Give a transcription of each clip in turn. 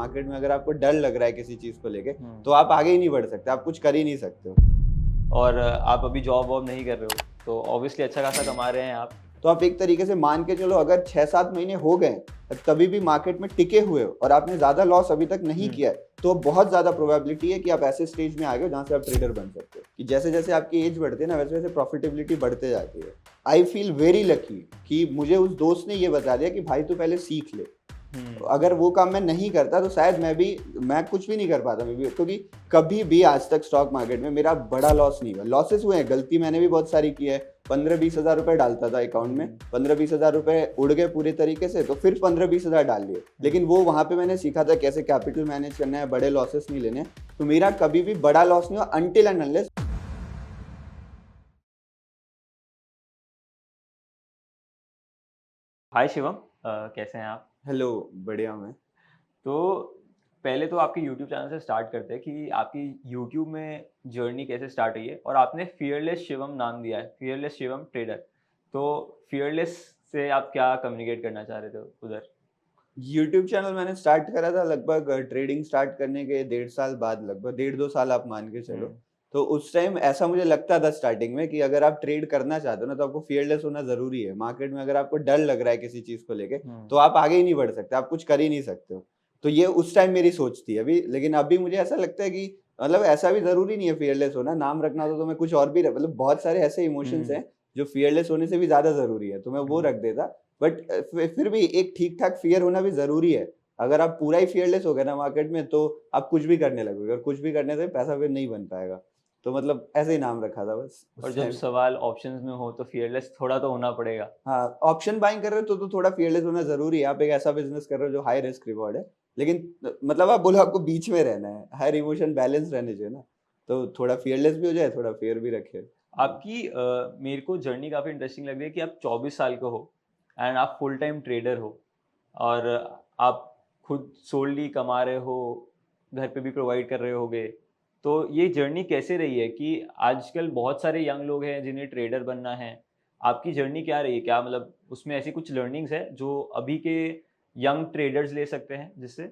Market में अगर आपको डर लग रहा है किसी चीज को लेके हम्म। तो आप आगे ही नहीं बढ़ सकते, आप कुछ कर ही नहीं सकते हो। और आप अभी जॉब वॉब नहीं कर रहे हो तो ऑब्वियसली अच्छा खासा कमा रहे हैं आप। तो आप एक तरीके से मान के चलो, अगर 6-7 महीने हो गए तभी भी मार्केट में टिके हुए हो और आपने ज्यादा लॉस अभी तक नहीं किया है, तो बहुत ज्यादा प्रोबेबिलिटी है कि आप ऐसे स्टेज में आ गए हो जहां से आप ट्रेडर बन सकते हो। कि जैसे जैसे आपकी एज बढ़ती है ना, वैसे वैसे प्रॉफिटेबिलिटी बढ़ते जाती है। आई फील वेरी लकी कि मुझे उस दोस्त ने ये बता दिया कि भाई तू पहले सीख ले। अगर वो काम मैं नहीं करता तो शायद मैं कुछ भी नहीं कर पाता मैं भी, क्योंकि कभी भी आज तक स्टॉक मार्केट में मेरा बड़ा लॉस नहीं हुआ। लॉसेस हुए हैं, गलती मैंने भी बहुत सारी की है। 15-20 हज़ार रुपए डालता था अकाउंट में, 15-20 हज़ार रुपए उड़ गए पूरे तरीके से, तो फिर 15-20 हज़ार डाल लिए। लेकिन वो वहां पे मैंने सीखा था कैसे कैपिटल मैनेज करना है, बड़े लॉसेस नहीं लेने। तो मेरा कभी भी बड़ा लॉस नहीं हुआ अनटिल एंड अनलेस। हाय शिवम, कैसे हैं आप? हेलो, बढ़िया मैं। तो पहले तो आपके यूट्यूब चैनल से स्टार्ट करते हैं कि आपकी यूट्यूब में जर्नी कैसे स्टार्ट हुई है, और आपने फियरलेस शिवम नाम दिया है, फियरलेस शिवम ट्रेडर। तो फियरलेस से आप क्या कम्युनिकेट करना चाह रहे थे उधर? यूट्यूब चैनल मैंने स्टार्ट करा था लगभग ट्रेडिंग स्टार्ट करने के 1.5 साल बाद, लगभग 1.5-2 साल आप मान के चलो। हम्म। तो उस टाइम ऐसा मुझे लगता था स्टार्टिंग में कि अगर आप ट्रेड करना चाहते हो ना, तो आपको फियरलेस होना जरूरी है। मार्केट में अगर आपको डर लग रहा है किसी चीज को लेके तो आप आगे ही नहीं बढ़ सकते, आप कुछ कर ही नहीं सकते हो। तो ये उस टाइम मेरी सोच थी। अभी लेकिन अभी मुझे ऐसा लगता है कि मतलब ऐसा भी जरूरी नहीं है फियरलेस होना। नाम रखना तो मैं कुछ और भी मतलब बहुत सारे ऐसे इमोशंस हैं जो फियरलेस होने से भी ज्यादा जरूरी है, तो मैं वो रख देता। बट फिर भी एक ठीक ठाक फियर होना भी जरूरी है। अगर आप पूरा ही फियरलेस हो गए ना मार्केट में, तो आप कुछ भी करने लगोगे, और कुछ भी करने से पैसा फिर नहीं बन पाएगा। तो मतलब ऐसे ही नाम रखा था बस और उस जब टाइम। सवाल ऑप्शंस में हो तो फियरलेस थोड़ा तो होना पड़ेगा। हाँ, ऑप्शन बाइंग कर रहे हो तो थोड़ा फियरलेस होना जरूरी है। आप एक ऐसा बिजनेस कर रहे हो जो हाई रिस्क रिवॉर्ड है, लेकिन मतलब आप बोलो आपको बीच में रहना है, हर इमोशन बैलेंस रहने चाहिए ना। तो थोड़ा फियरलेस भी हो जाए, थोड़ा फियर भी रखे। आपकी मेरे को जर्नी काफ़ी इंटरेस्टिंग लग रही है कि आप 24 साल के हो एंड आप फुल टाइम ट्रेडर हो, और आप खुद सोलली कमा रहे हो, घर पे भी प्रोवाइड कर रहे होगे। तो ये जर्नी कैसे रही है कि आजकल बहुत सारे यंग लोग हैं जिन्हें ट्रेडर बनना है। आपकी जर्नी क्या रही है? क्या मतलब उसमें ऐसी कुछ लर्निंग्स है जो अभी के यंग ट्रेडर्स ले सकते हैं जिससे?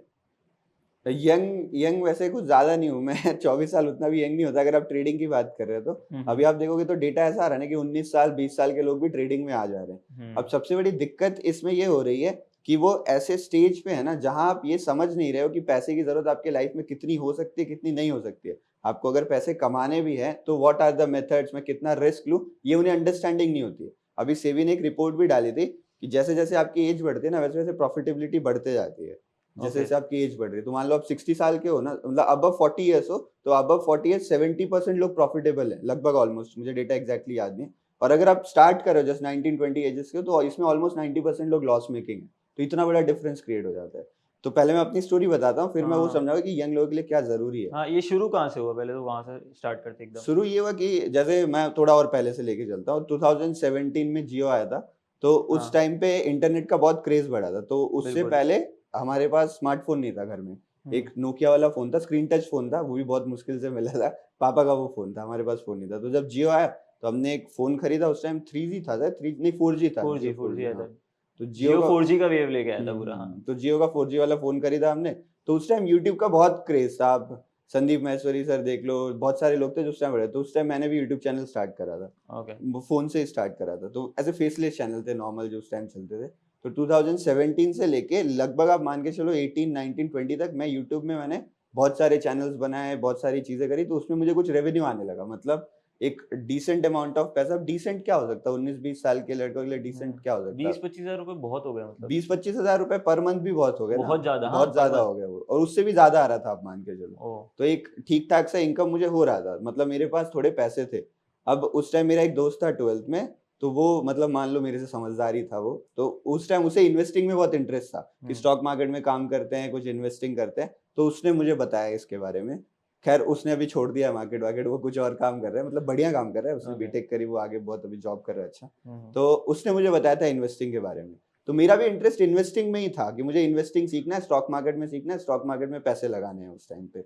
यंग यंग वैसे कुछ ज्यादा नहीं हूँ मैं 24 साल उतना भी यंग नहीं होता अगर आप ट्रेडिंग की बात कर रहे हो तो। हम्म। अभी आप देखोगे तो डेटा ऐसा आ रहा है ना कि 19 साल 20 साल के लोग भी ट्रेडिंग में आ जा रहे हैं। अब हम्म। सबसे बड़ी दिक्कत इसमें ये हो रही है कि वो ऐसे स्टेज पे है ना जहां आप ये समझ नहीं रहे हो कि पैसे की जरूरत आपके लाइफ में कितनी हो सकती है, कितनी नहीं हो सकती है। आपको अगर पैसे कमाने भी है तो व्हाट आर द मेथड्स, में कितना रिस्क लूं, ये उन्हें अंडरस्टैंडिंग नहीं होती है। अभी सेबी ने एक रिपोर्ट भी डाली थी कि जैसे जैसे आपकी एज बढ़ती है ना, वैसे वैसे प्रॉफिटेबिलिटी बढ़ते जाती है। जैसे ओके। जैसे आपकी एज बढ़ रही है, तो मान लो आप 60 साल के हो ना, मतलब अबव 40 ईयर्स हो, तो अबव 40 ईयर्स 70% लोग प्रॉफिटेबल है लगभग, ऑलमोस्ट, मुझे डेटा एग्जैक्टली याद नहीं है। और अगर आप स्टार्ट करो जस्ट 19-20 एजेस के हो, तो इसमें ऑलमोस्ट 90% लोग लॉस मेकिंग है। तो इतना बड़ा डिफरेंस क्रिएट हो जाता है। तो पहले मैं अपनी स्टोरी बताता हूँ, फिर मैं वो हाँ। समझाऊंगा कि यंग लोगों के लिए क्या जरूरी है। हाँ, ये शुरू कहाँ से हुआ? पहले तो वहाँ से स्टार्ट करते एकदम। शुरू ये हुआ कि जैसे मैं थोड़ा और पहले से लेके चलता हूँ, 2017 में जियो आया था। तो उस हाँ। टाइम पे इंटरनेट का बहुत क्रेज बढ़ा था, तो उससे बिल्कुल। पहले हमारे पास स्मार्टफोन नहीं था घर में। एक हम्म। नोकिया वाला फोन था, स्क्रीन टच फोन था, वो भी बहुत मुश्किल से मिला था। पापा का वो फोन था, हमारे पास फोन नहीं था। तो जब जियो आया तो हमने एक फोन खरीदा। उस टाइम 3G था, 3 नहीं 4G था, जियो 4G 4G, आता हाँ। है। तो जियो जियो का 4G का वेव लेके आया था पूरा, हाँ। तो जियो का 4G वाला फोन खरीदा हमने। तो उस टाइम यूट्यूब का बहुत क्रेज था। आप संदीप महेश्वरी सर देख लो, बहुत सारे लोग थे जो उस टाइम बड़े। तो उस टाइम मैंने भी यूट्यूब चैनल स्टार्ट करा था, ओके। वो फोन से स्टार्ट करा था। तो ऐसे फेसलेस चैनल थे नॉर्मल जो उस टाइम चलते थे। तो 2017 से लेके लगभग आप मान के चलो 18 19 20 तक मैं यूट्यूब में मैंने बहुत सारे चैनल्स बनाए, बहुत सारी चीजें करी। तो उसमें मुझे कुछ रेवेन्यू आने लगा, मतलब एक डिसेंट अमाउंट ऑफ पैसा। डिसेंट क्या हो सकता है 19-20 साल के लड़कों के लिए? डिसेंट क्या हो सकता है? 20-25 हज़ार रुपये बहुत हो गए मतलब। 20-25 हजार रुपए पर मंथ भी बहुत हो गए ना। बहुत ज़्यादा, हाँ, बहुत पर ज्यादा मंथ। हो गया वो, और उससे भी ज्यादा आ रहा था आप मान के चलो। ओ। तो एक ठीक ठाक सा इनकम मुझे हो रहा था, मतलब मेरे पास थोड़े पैसे थे। अब उस टाइम मेरा एक दोस्त था 12th में, तो वो मतलब मान लो मेरे से समझदार ही था वो। तो उस टाइम उसे इन्वेस्टिंग में बहुत इंटरेस्ट था कि स्टॉक मार्केट में काम करते हैं, कुछ इन्वेस्टिंग करते हैं। तो उसने मुझे बताया इसके बारे में। खैर उसने अभी छोड़ दिया मार्केट वार्केट, वो कुछ और काम कर रहा है, मतलब बढ़िया काम कर रहा है। उसने ओके। बीटेक करी, वो आगे बहुत अभी जॉब कर रहा है, अच्छा। तो उसने मुझे बताया था इन्वेस्टिंग के बारे में। तो मेरा भी इंटरेस्ट इन्वेस्टिंग में ही था कि मुझे इन्वेस्टिंग सीखना है, स्टॉक मार्केट में सीखना है, स्टॉक मार्केट में पैसे लगाने हैं उस टाइम पे।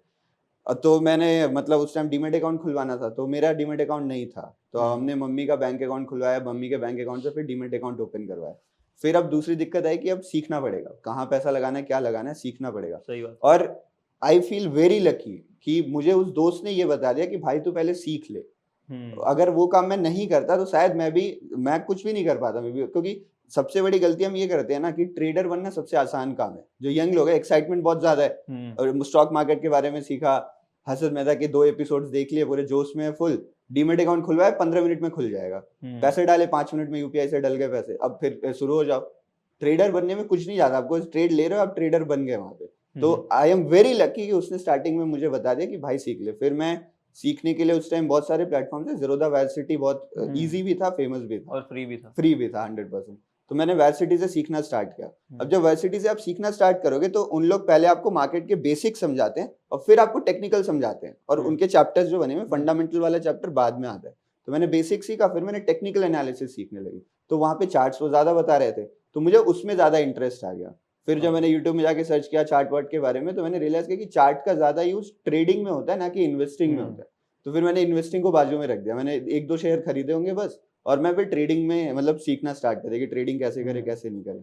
तो मैंने मतलब उस टाइम डीमेट अकाउंट खुलवाना था, तो मेरा डीमेट अकाउंट नहीं था। तो हमने मम्मी का बैंक अकाउंट खुलवाया, मम्मी के बैंक अकाउंट से फिर डीमेट अकाउंट ओपन करवाया। फिर अब दूसरी दिक्कत है कि अब सीखना पड़ेगा, कहाँ पैसा लगाना है, क्या लगाना है, सीखना पड़ेगा। सही बात। और आई फील वेरी लकी कि मुझे उस दोस्त ने ये बता दिया कि भाई तू पहले सीख ले। अगर वो काम मैं नहीं करता तो शायद मैं कुछ भी नहीं कर पाता, क्योंकि सबसे बड़ी गलती हम ये करते हैं ना कि ट्रेडर बनना सबसे आसान काम है। जो यंग लोग है, एक्साइटमेंट बहुत ज्यादा है, और स्टॉक मार्केट के बारे में सीखा, हर्षद मेहता के 2 एपिसोड्स देख लिए, पूरे जोश में फुल, डीमेट अकाउंट खुलवाए 15 मिनट में खुल जाएगा, पैसे डाले 5 मिनट में यूपीआई से डल गए पैसे, अब फिर शुरू हो जाओ। ट्रेडर बनने में कुछ नहीं जाता, आपको ट्रेड ले रहे हो, आप ट्रेडर बन गए वहां पे। तो आई एम वेरी लकी कि उसने स्टार्टिंग में मुझे बता दिया कि भाई सीख ले। फिर मैं सीखने के लिए उस टाइम बहुत सारे प्लेटफॉर्म थे, ज़ीरोधा वैरसिटी बहुत इजी भी था, फेमस भी था, और फ्री भी था। 100%। तो मैंने वैरसिटी से सीखना स्टार्ट किया। अब जब वैरसिटी से आप सीखना स्टार्ट करोगे तो उन लोग पहले आपको मार्केट के बेसिक समझाते हैं और फिर आपको टेक्निकल समझाते हैं, और उनके चैप्टर्स जो बने हुए, फंडामेंटल वाला चैप्टर बाद में आता है। तो मैंने बेसिक सीखा, फिर मैंने टेक्निकल एनालिसिस सीखने लगी, तो वहाँ पे चार्ट्स वो ज्यादा बता रहे थे, तो मुझे उसमें ज्यादा इंटरेस्ट आ गया। फिर जब मैंने यूट्यूब में जाके सर्च किया चार्ट वर्ट के बारे में, तो मैंने रियलाइज किया कि चार्ट का ज्यादा यूज ट्रेडिंग में होता है, ना कि इन्वेस्टिंग में होता है। तो फिर मैंने इन्वेस्टिंग को बाजू में रख दिया, मैंने 1-2 शेयर खरीदे होंगे बस, और मैं फिर ट्रेडिंग में मतलब सीखना स्टार्ट कर दिया कि ट्रेडिंग कैसे करे, कैसे नहीं करे।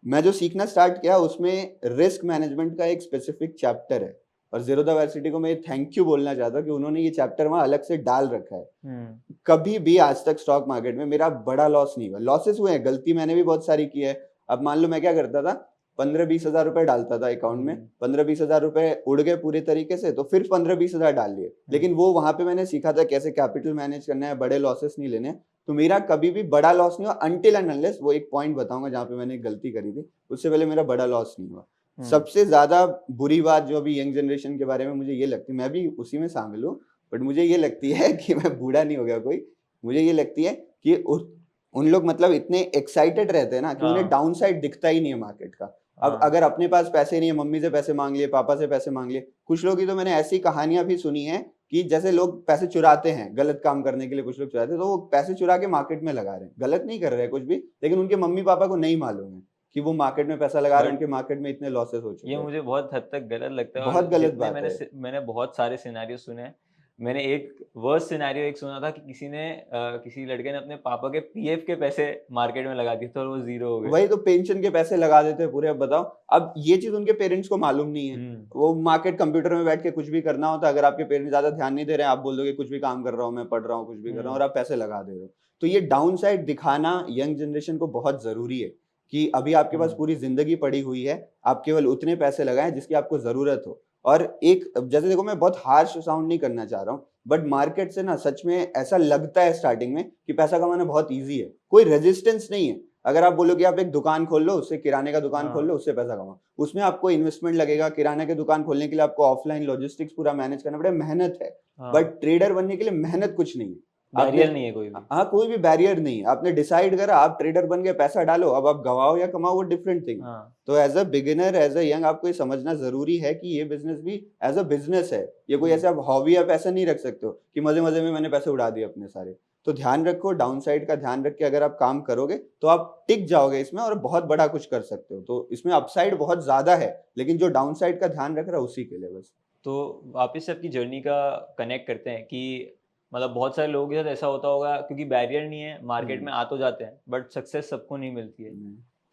मैं जो सीखना स्टार्ट किया उसमें रिस्क मैनेजमेंट का एक स्पेसिफिक चैप्टर है, और ज़ीरोधा वैरसिटी को मैं थैंक यू बोलना चाहता हूँ कि उन्होंने ये चैप्टर वहाँ अलग से डाल रखा है। कभी भी आज तक स्टॉक मार्केट में मेरा बड़ा लॉस नहीं हुआ। लॉसेस हुए हैं, गलती मैंने भी बहुत सारी की है। अब मान लो मैं क्या करता था, 15-20 हजार रुपए डालता था अकाउंट में, 15-20 हजार रुपए उड़ गए पूरे तरीके से, तो फिर 15-20 हजार डाल लिए, लेकिन वो वहां पे मैंने सीखा था कैसे कैपिटल मैनेज करना है, बड़े लॉसेस नहीं लेने। तो मेरा कभी भी बड़ा लॉस नहीं हुआ अनटिल एंड अनलेस, वो एक पॉइंट बताऊंगा जहाँ पे मैंने गलती करी थी, उससे पहले मेरा बड़ा लॉस नहीं हुआ। सबसे ज्यादा बुरी बात जो अभी यंग जनरेशन के बारे में मुझे ये लगती है, मैं भी उसी में शामिल हूँ, बट मुझे ये लगती है कि मैं बूढ़ा नहीं हो गया कोई, मुझे ये लगती है कि उन लोग मतलब इतने एक्साइटेड रहते हैं ना कि उन्हें डाउन साइड दिखता ही नहीं है मार्केट का। अब अगर अपने पास पैसे नहीं है, मम्मी से पैसे मांग लिए, पापा से पैसे मांग लिए, कुछ लोग की तो मैंने ऐसी कहानियां भी सुनी है कि जैसे लोग पैसे चुराते हैं गलत काम करने के लिए, कुछ लोग चुराते हैं, तो वो पैसे चुरा के मार्केट में लगा रहे हैं, गलत नहीं कर रहे हैं कुछ भी, लेकिन उनके मम्मी पापा को नहीं मालूम है कि वो मार्केट में पैसा लगा रहे हैं, उनके मार्केट में इतने लॉसेस हो चुके हैं। ये मुझे बहुत हद तक गलत लगता है, बहुत और गलत जितने बात है। मैंने बहुत सारे सिनेरियो सुने हैं। मैंने एक वर्स्ट सिनेरियो एक सुना था कि किसी लड़के ने अपने पापा के पीएफ के पैसे मार्केट में लगा दिए थे और वो 0 हो गए। वही तो, पेंशन के पैसे लगा देते हैं पूरे। अब बताओ, अब ये चीज उनके पेरेंट्स को मालूम नहीं है। वो मार्केट कंप्यूटर में बैठ के कुछ भी करना होता है, अगर आपके पेरेंट्स ज्यादा ध्यान नहीं दे रहे हैं, आप बोल दोगे कुछ भी काम कर रहा हूँ, मैं पढ़ रहा हूँ, कुछ भी कर रहा हूँ, और आप पैसे लगा दे रहे हो। तो ये डाउन साइड दिखाना यंग जनरेशन को बहुत जरूरी है कि अभी आपके पास पूरी जिंदगी पड़ी हुई है, आप केवल उतने पैसे लगाएं जिसकी आपको जरूरत हो। और एक जैसे देखो, मैं बहुत हार्श साउंड नहीं करना चाह रहा हूँ, बट मार्केट से ना सच में ऐसा लगता है स्टार्टिंग में कि पैसा कमाना बहुत इजी है, कोई रेजिस्टेंस नहीं है। अगर आप बोलो कि आप एक दुकान खोल लो, उससे किराने का दुकान खोल लो, उससे पैसा कमाओ, उसमें आपको इन्वेस्टमेंट लगेगा। किराने की दुकान खोलने के लिए आपको ऑफलाइन लॉजिस्टिक्स पूरा मैनेज करना पड़ेगा, मेहनत है। बट ट्रेडर बनने के लिए मेहनत कुछ नहीं है, बैरियर नहीं है कोई भी। हाँ, कोई भी बैरियर नहीं है। आपने डिसाइड करा, आप ट्रेडर बन गए, पैसा डालो, अब आप गवाओ या कमाओ वो डिफरेंट थिंग। तो as a beginner, as a young, आपको ये समझना जरूरी है कि ये बिजनेस भी एज अ बिजनेस है, ये कोई ऐसे आप हॉबी या पैसा नहीं रख सकते हो कि मजे मजे में मैंने पैसे उड़ा दिए अपने सारे। तो ध्यान रखो, डाउन साइड का ध्यान रख के अगर आप काम करोगे तो आप टिक जाओगे इसमें और बहुत बड़ा कुछ कर सकते हो। तो इसमें अपसाइड बहुत ज्यादा है, लेकिन जो डाउन साइड का ध्यान रख रहा है उसी के लिए बस। तो वापस से आपकी जर्नी का कनेक्ट करते हैं कि मतलब बहुत सारे लोगों के साथ ऐसा होता होगा, क्योंकि बैरियर नहीं है, मार्केट में आ तो जाते हैं, बट सक्सेस सबको नहीं मिलती है।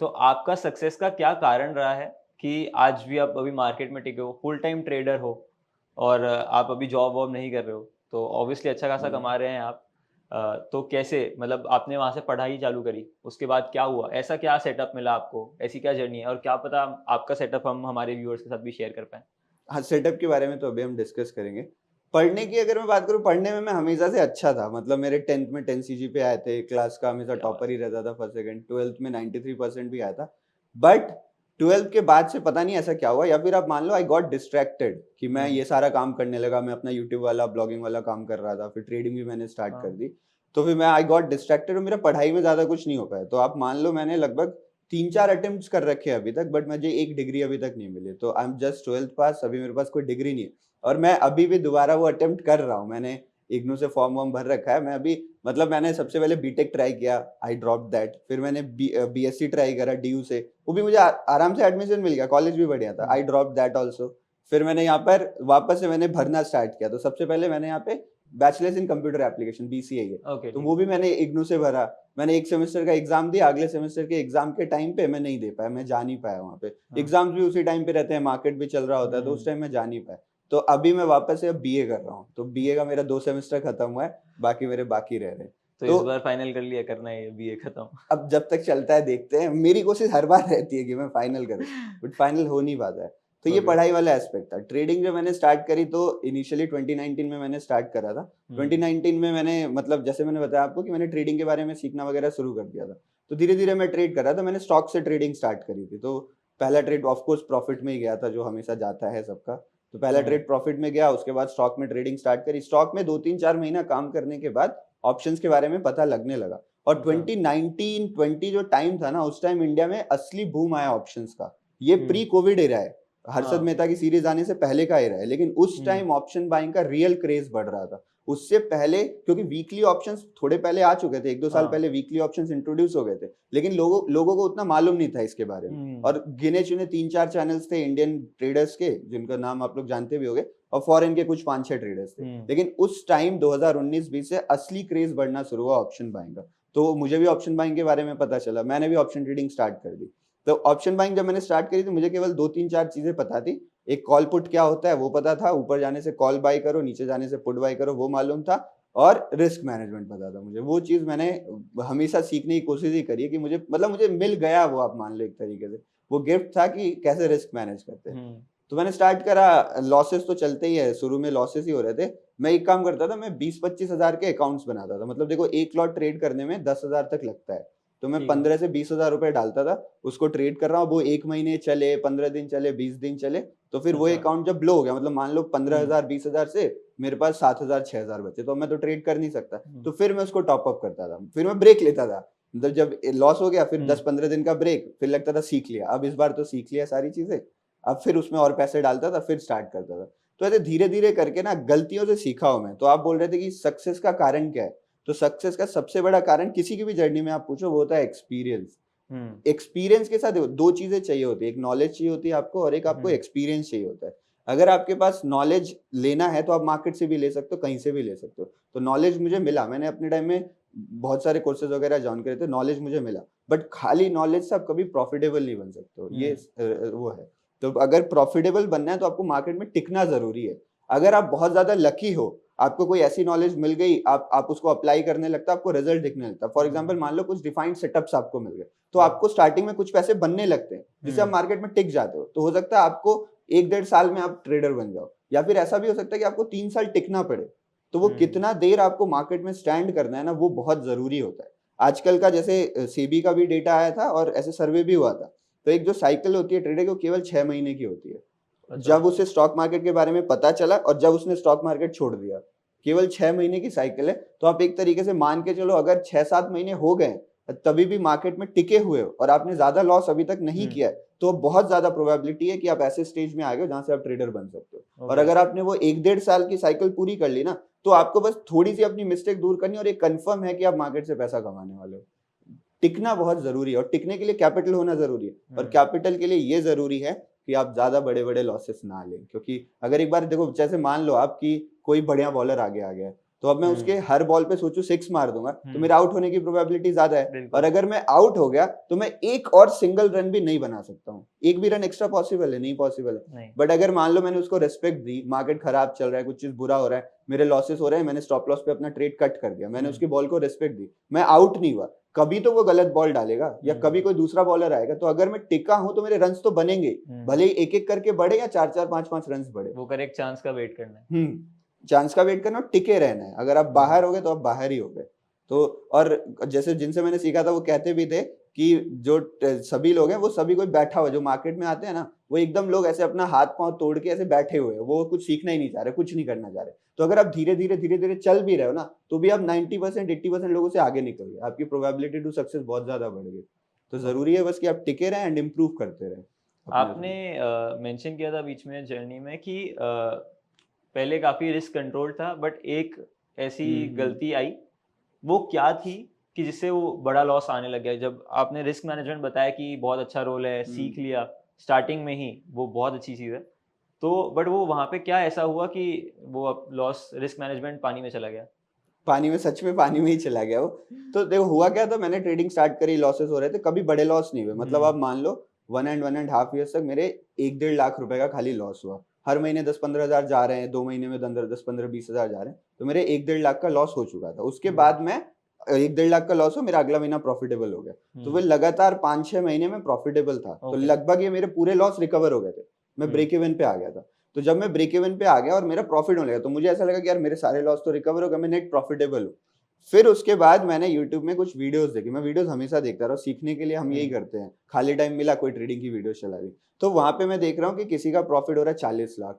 तो आपका सक्सेस का क्या कारण रहा है कि आज भी आप अभी मार्केट में टिके हो, फुल टाइम ट्रेडर हो, और आप अभी जॉब वॉब नहीं कर रहे हो, तो ऑब्वियसली अच्छा खासा कमा रहे हैं आप। तो कैसे, मतलब आपने वहाँ से पढ़ाई चालू करी, उसके बाद क्या हुआ, ऐसा क्या सेटअप मिला आपको, ऐसी क्या जर्नी है, और क्या पता आपका सेटअप हम हमारे व्यूअर्स के साथ भी शेयर कर पाएं। हाँ, सेटअप के बारे में तो अभी हम डिस्कस करेंगे। पढ़ने की अगर मैं बात करूँ, पढ़ने में मैं हमेशा से अच्छा था, मतलब मेरे 10th में 10 CGPA आए थे, क्लास का हमेशा टॉपर ही रहता था, फर्स्ट सेकंड। 12th में 93% भी आया था। बट 12th के बाद से पता नहीं ऐसा क्या हुआ, या फिर आप मान लो आई गॉट डिस्ट्रैक्टेड कि मैं ये सारा काम करने लगा, मैं अपना यूट्यूब वाला, ब्लॉगिंग वाला काम कर रहा था, फिर ट्रेडिंग भी मैंने स्टार्ट कर दी। तो फिर मैं आई गॉट डिस्ट्रैक्टेड और मेरा पढ़ाई में ज्यादा कुछ नहीं हो पाया। तो आप मान लो मैंने लगभग 3-4 अटेम्प्ट्स कर रखे हैं अभी तक, बट मुझे एक डिग्री अभी तक नहीं मिली। तो आई एम जस्ट 12th पास, अभी मेरे पास कोई डिग्री नहीं है, और मैं अभी भी दोबारा वो अटेम्प्ट कर रहा हूँ। मैंने इग्नू से फॉर्म वॉर्म भर रखा है। मैं अभी मतलब मैंने सबसे पहले बीटेक ट्राई किया, आई ड्रॉप दैट। फिर मैंने बीएससी ट्राई करा डीयू से, वो भी मुझे आराम से एडमिशन मिल गया, कॉलेज भी बढ़िया था, आई ड्रॉप दैट ऑल्सो। फिर मैंने यहाँ पर वापस से मैंने भरना स्टार्ट किया। तो सबसे पहले मैंने यहाँ पे bachelors in computer application, BCA है। ओके, तो वो भी मैंने इग्नू से भरा। मैंने एक सेमेस्टर का एग्जाम दिया, अगले सेमेस्टर के एग्जाम के टाइम पे मैं नहीं दे पाया, मैं जा नहीं पाया वहाँ पे। एग्जाम्स भी उसी टाइम पे रहते हैं, मार्केट भी चल रहा होता है, तो उस टाइम मैं जा नहीं पाया। तो अभी मैं वापस से अब BA कर रहा हूँ, तो BA का मेरा 2 सेमेस्टर खत्म हुआ है, बाकी मेरे बाकी रह रहे हैं। तो इस बार फाइनल कर लिया, करना है BA खत्म? अब जब तक चलता है देखते हैं। मेरी कोशिश हर बार रहती है कि मैं फाइनल करूं, बट फाइनल हो नहीं पाता है। तो ये पढ़ाई वाला एस्पेक्ट था। ट्रेडिंग जब मैंने स्टार्ट करी तो इनिशियली 2019 में मैंने स्टार्ट करा था। 2019 में मैंने, मतलब जैसे मैंने बताया आपको कि मैंने ट्रेडिंग के बारे में सीखना वगैरह शुरू कर दिया था। तो धीरे धीरे मैं ट्रेड कर रहा था। मैंने स्टॉक से ट्रेडिंग स्टार्ट करी थी। तो पहला ट्रेड ऑफकोर्स प्रॉफिट में ही गया था, जो हमेशा जाता है सबका। तो पहला ट्रेड प्रॉफिट में गया, उसके बाद स्टॉक में ट्रेडिंग स्टार्ट करी। स्टॉक में 2-3-4 महीना काम करने के बाद ऑप्शंस के बारे में पता लगने लगा। और 2019-20 जो टाइम था ना, उस टाइम इंडिया में असली बूम आया ऑप्शंस का। ये प्री कोविड एरा है, हर्षद मेहता की सीरीज आने से पहले का एरा है, लेकिन उस टाइम ऑप्शन बाइंग का रियल क्रेज बढ़ रहा था। उससे पहले क्योंकि वीकली ऑप्शंस थोड़े पहले आ चुके थे, 1-2 साल पहले वीकली ऑप्शंस इंट्रोड्यूस हो गए थे, लेकिन लोगों को उतना मालूम नहीं था इसके बारे में। और गिने चुने 3-4 चैनल्स थे इंडियन ट्रेडर्स के, जिनका नाम आप लोग जानते भी होंगे, और फॉरेन के कुछ 5-6 ट्रेडर्स थे। लेकिन उस टाइम 2019-20 से असली क्रेज बढ़ना शुरू हुआ ऑप्शन बाइंग का। तो मुझे भी ऑप्शन बाइंग के बारे में पता चला, मैंने भी ऑप्शन ट्रेडिंग स्टार्ट कर दी। तो ऑप्शन बाइंग जब मैंने स्टार्ट करी तो मुझे केवल 2-3-4 चीजें पता थी। एक कॉल पुट क्या होता है वो पता था, ऊपर जाने से कॉल बाय करो, नीचे जाने से पुट बाय करो वो मालूम था, और रिस्क मैनेजमेंट पता था मुझे। वो चीज मैंने हमेशा सीखने की कोशिश ही करी है कि मुझे मिल गया वो, आप मान लो एक तरीके से वो गिफ्ट था कि कैसे रिस्क मैनेज करते हैं। तो मैंने स्टार्ट करा। लॉसेस तो चलते ही है, शुरू में लॉसेस ही हो रहे थे। मैं एक काम करता था, मैं 20-25 हजार के अकाउंट्स बनाता था। मतलब देखो, एक लॉट ट्रेड करने में 10 हजार तक लगता है, तो मैं 15 से 20 हजार रुपए डालता था, उसको ट्रेड कर रहा हूँ। वो 1 महीने चले, 15 दिन चले, 20 दिन चले, तो फिर वो अकाउंट जब ब्लो हो गया, मतलब मान लो 15 हजार 20 हजार से मेरे पास 7 हजार 6 हजार बचे, तो मैं तो ट्रेड कर नहीं सकता। तो फिर मैं उसको टॉप अप करता था, फिर मैं ब्रेक लेता था। मतलब जब लॉस हो गया फिर 10-15 दिन का ब्रेक, फिर लगता था सीख लिया, अब इस बार तो सीख लिया सारी चीजें, अब फिर उसमें और पैसे डालता था, फिर स्टार्ट करता था। तो ऐसे धीरे धीरे करके ना गलतियों से सीखा हूं मैं। तो आप बोल रहे थे कि सक्सेस का कारण क्या है, तो सक्सेस का सबसे बड़ा कारण किसी की भी जर्नी में आप पूछो वो होता है एक्सपीरियंस। एक्सपीरियंस के साथ दो चीजें चाहिए होती है, एक नॉलेज चाहिए होती है आपको, और एक आपको एक्सपीरियंस चाहिए होता है। अगर आपके पास नॉलेज लेना है तो आप मार्केट से भी ले सकते हो, कहीं से भी ले सकते हो। तो नॉलेज मुझे मिला, मैंने अपने टाइम में बहुत सारे कोर्सेज वगैरह ज्वाइन करे थे, नॉलेज मुझे मिला। बट खाली नॉलेज से आप कभी प्रॉफिटेबल नहीं बन सकते हो, ये वो है। तो अगर प्रॉफिटेबल बनना है तो आपको मार्केट में टिकना जरूरी है। अगर आप बहुत ज्यादा लकी हो, आपको कोई ऐसी नॉलेज मिल गई, आप उसको अप्लाई करने लगता, आपको रिजल्ट दिखने लगता। फॉर एग्जांपल मान लो कुछ डिफाइंड सेटअप्स आपको मिल गए, तो आपको स्टार्टिंग में कुछ पैसे बनने लगते हैं, जिससे आप मार्केट में टिक जाते हो। तो हो सकता है आपको 1-1.5 साल में आप ट्रेडर बन जाओ, या फिर ऐसा भी हो सकता है कि आपको 3 साल टिकना पड़े। तो वो कितना देर आपको मार्केट में स्टैंड करना है ना, वो बहुत जरूरी होता है। आजकल का जैसे सेबी का भी डेटा आया था और ऐसे सर्वे भी हुआ था, तो एक जो साइकिल होती है ट्रेडर की, वो केवल 6 महीने की होती है। जब उसे स्टॉक मार्केट के बारे में पता चला और जब उसने स्टॉक मार्केट छोड़ दिया, केवल 6 महीने की साइकिल है। तो आप एक तरीके से मान के चलो, अगर 6-7 महीने हो गए तभी भी मार्केट में टिके हुए हो और आपने ज्यादा लॉस अभी तक नहीं किया है, तो बहुत ज्यादा प्रोबेबिलिटी है कि आप ऐसे स्टेज में आ गए जहां से आप ट्रेडर बन सकते हो। और अगर आपने वो 1-1.5 साल की साइकिल पूरी कर ली ना, तो आपको बस थोड़ी सी अपनी मिस्टेक दूर करनी, और एक कंफर्म है कि आप मार्केट से पैसा कमाने वाले हो। टिकना बहुत जरूरी है, और टिकने के लिए कैपिटल होना जरूरी है। और कैपिटल के लिए ये जरूरी है कि आप ज्यादा बड़े बड़े लॉसेस ना लें, क्योंकि अगर एक बार देखो, जैसे मान लो आपकी कोई बढ़िया बॉलर आगे आ गया है, तो अब मैं उसके हर बॉल पे सोचूं 6 मार दूंगा, तो मेरे आउट होने की प्रोबेबिलिटी ज्यादा है। और अगर मैं आउट हो गया तो मैं एक और सिंगल रन भी नहीं बना सकता हूँ। एक भी रन एक्स्ट्रा पॉसिबल है? नहीं पॉसिबल है। बट अगर मान लो मैंने उसको रेस्पेक्ट दी, मार्केट खराब चल रहा है, कुछ चीज बुरा हो रहा है, मेरे लॉसेस हो रहे हैं, मैंने स्टॉप लॉस पे अपना ट्रेड कट कर दिया, मैंने उसकी बॉल को रेस्पेक्ट दी, मैं आउट नहीं हुआ, कभी तो वो गलत बॉल डालेगा या कभी कोई दूसरा बॉलर आएगा। तो अगर मैं टिका हूं तो मेरे रन्स तो बनेंगे, भले ही एक एक करके बढ़े या 4-4 5-5 रन्स बढ़े। वो करेक्ट चांस का वेट करना है। चांस का वेट करना और टिके रहना है। अगर आप बाहर हो गए तो आप बाहर ही हो गए। तो और जैसे जिनसे मैंने सीखा था वो कहते भी थे कि जो सभी लोग हैं वो सभी कोई बैठा हुआ, जो मार्केट में आते हैं ना, वो एकदम लोग ऐसे अपना हाथ पांव तोड़ के ऐसे बैठे हुए हैं, वो कुछ सीखना ही नहीं चाह रहे, कुछ नहीं करना चाह रहे। तो अगर आप धीरे धीरे चल भी रहे हो ना, तो भी आप 90% 80% लोगों से आगे निकल गए, आपकी प्रोबेबिलिटी टू सक्सेस बहुत ज्यादा बढ़ गई। तो जरूरी है बस कि आप टिके रहें एंड इम्प्रूव करते रहें। आपने मेंशन किया था बीच में जर्नी में कि पहले काफी रिस्क कंट्रोल था, बट एक ऐसी गलती आई, वो क्या थी कि जिससे वो बड़ा लॉस आने लग गया? जब आपने रिस्क मैनेजमेंट बताया कि बहुत अच्छा रोल है, सीख लिया स्टार्टिंग में ही, वो बहुत अच्छी चीज़ है, तो बट वो वहाँ पे क्या ऐसा हुआ कि वो लॉस रिस्क मैनेजमेंट पानी में चला गया? पानी में, सच में पानी में ही चला गया वो। तो देखो हुआ क्या था, मैंने ट्रेडिंग स्टार्ट करी, लॉसेस हो रहे थे, कभी बड़े लॉस नहीं हुए। मतलब आप मान लो 1.5 ईयर्स तक मेरे 1-1.5 लाख रुपए का खाली लॉस हुआ। हर महीने 10-15 हजार जा रहे हैं, 2 महीने में 10-15-20 हजार जा रहे हैं, तो मेरे 1-1.5 लाख का लॉस हो चुका था। उसके बाद मैं 1-1.5 लाख का लॉस हो, मेरा अगला महीना प्रॉफिटेबल हो गया। तो वो लगातार 5-6 महीने में प्रॉफिटेबल था। तो लगभग ये मेरे पूरे लॉस रिकवर हो गए थे, मैं ब्रेक इवन पे आ गया था। तो जब मैं ब्रेक इवन पे आ गया और मेरा प्रॉफिट होने लगा, तो मुझे ऐसा लगा कि यार मेरे सारे लॉस तो रिकवर हो गए, मैं नेट प्रॉफिटेबल हूँ। फिर उसके बाद मैंने YouTube में कुछ वीडियोस देखी। मैं वीडियोस हमेशा देखता रहा, सीखने के लिए हम यही करते हैं, खाली टाइम मिला कोई ट्रेडिंग की वीडियो चला दी। तो वहां पे मैं देख रहा हूँ कि किसी का प्रॉफिट हो रहा है 40 लाख,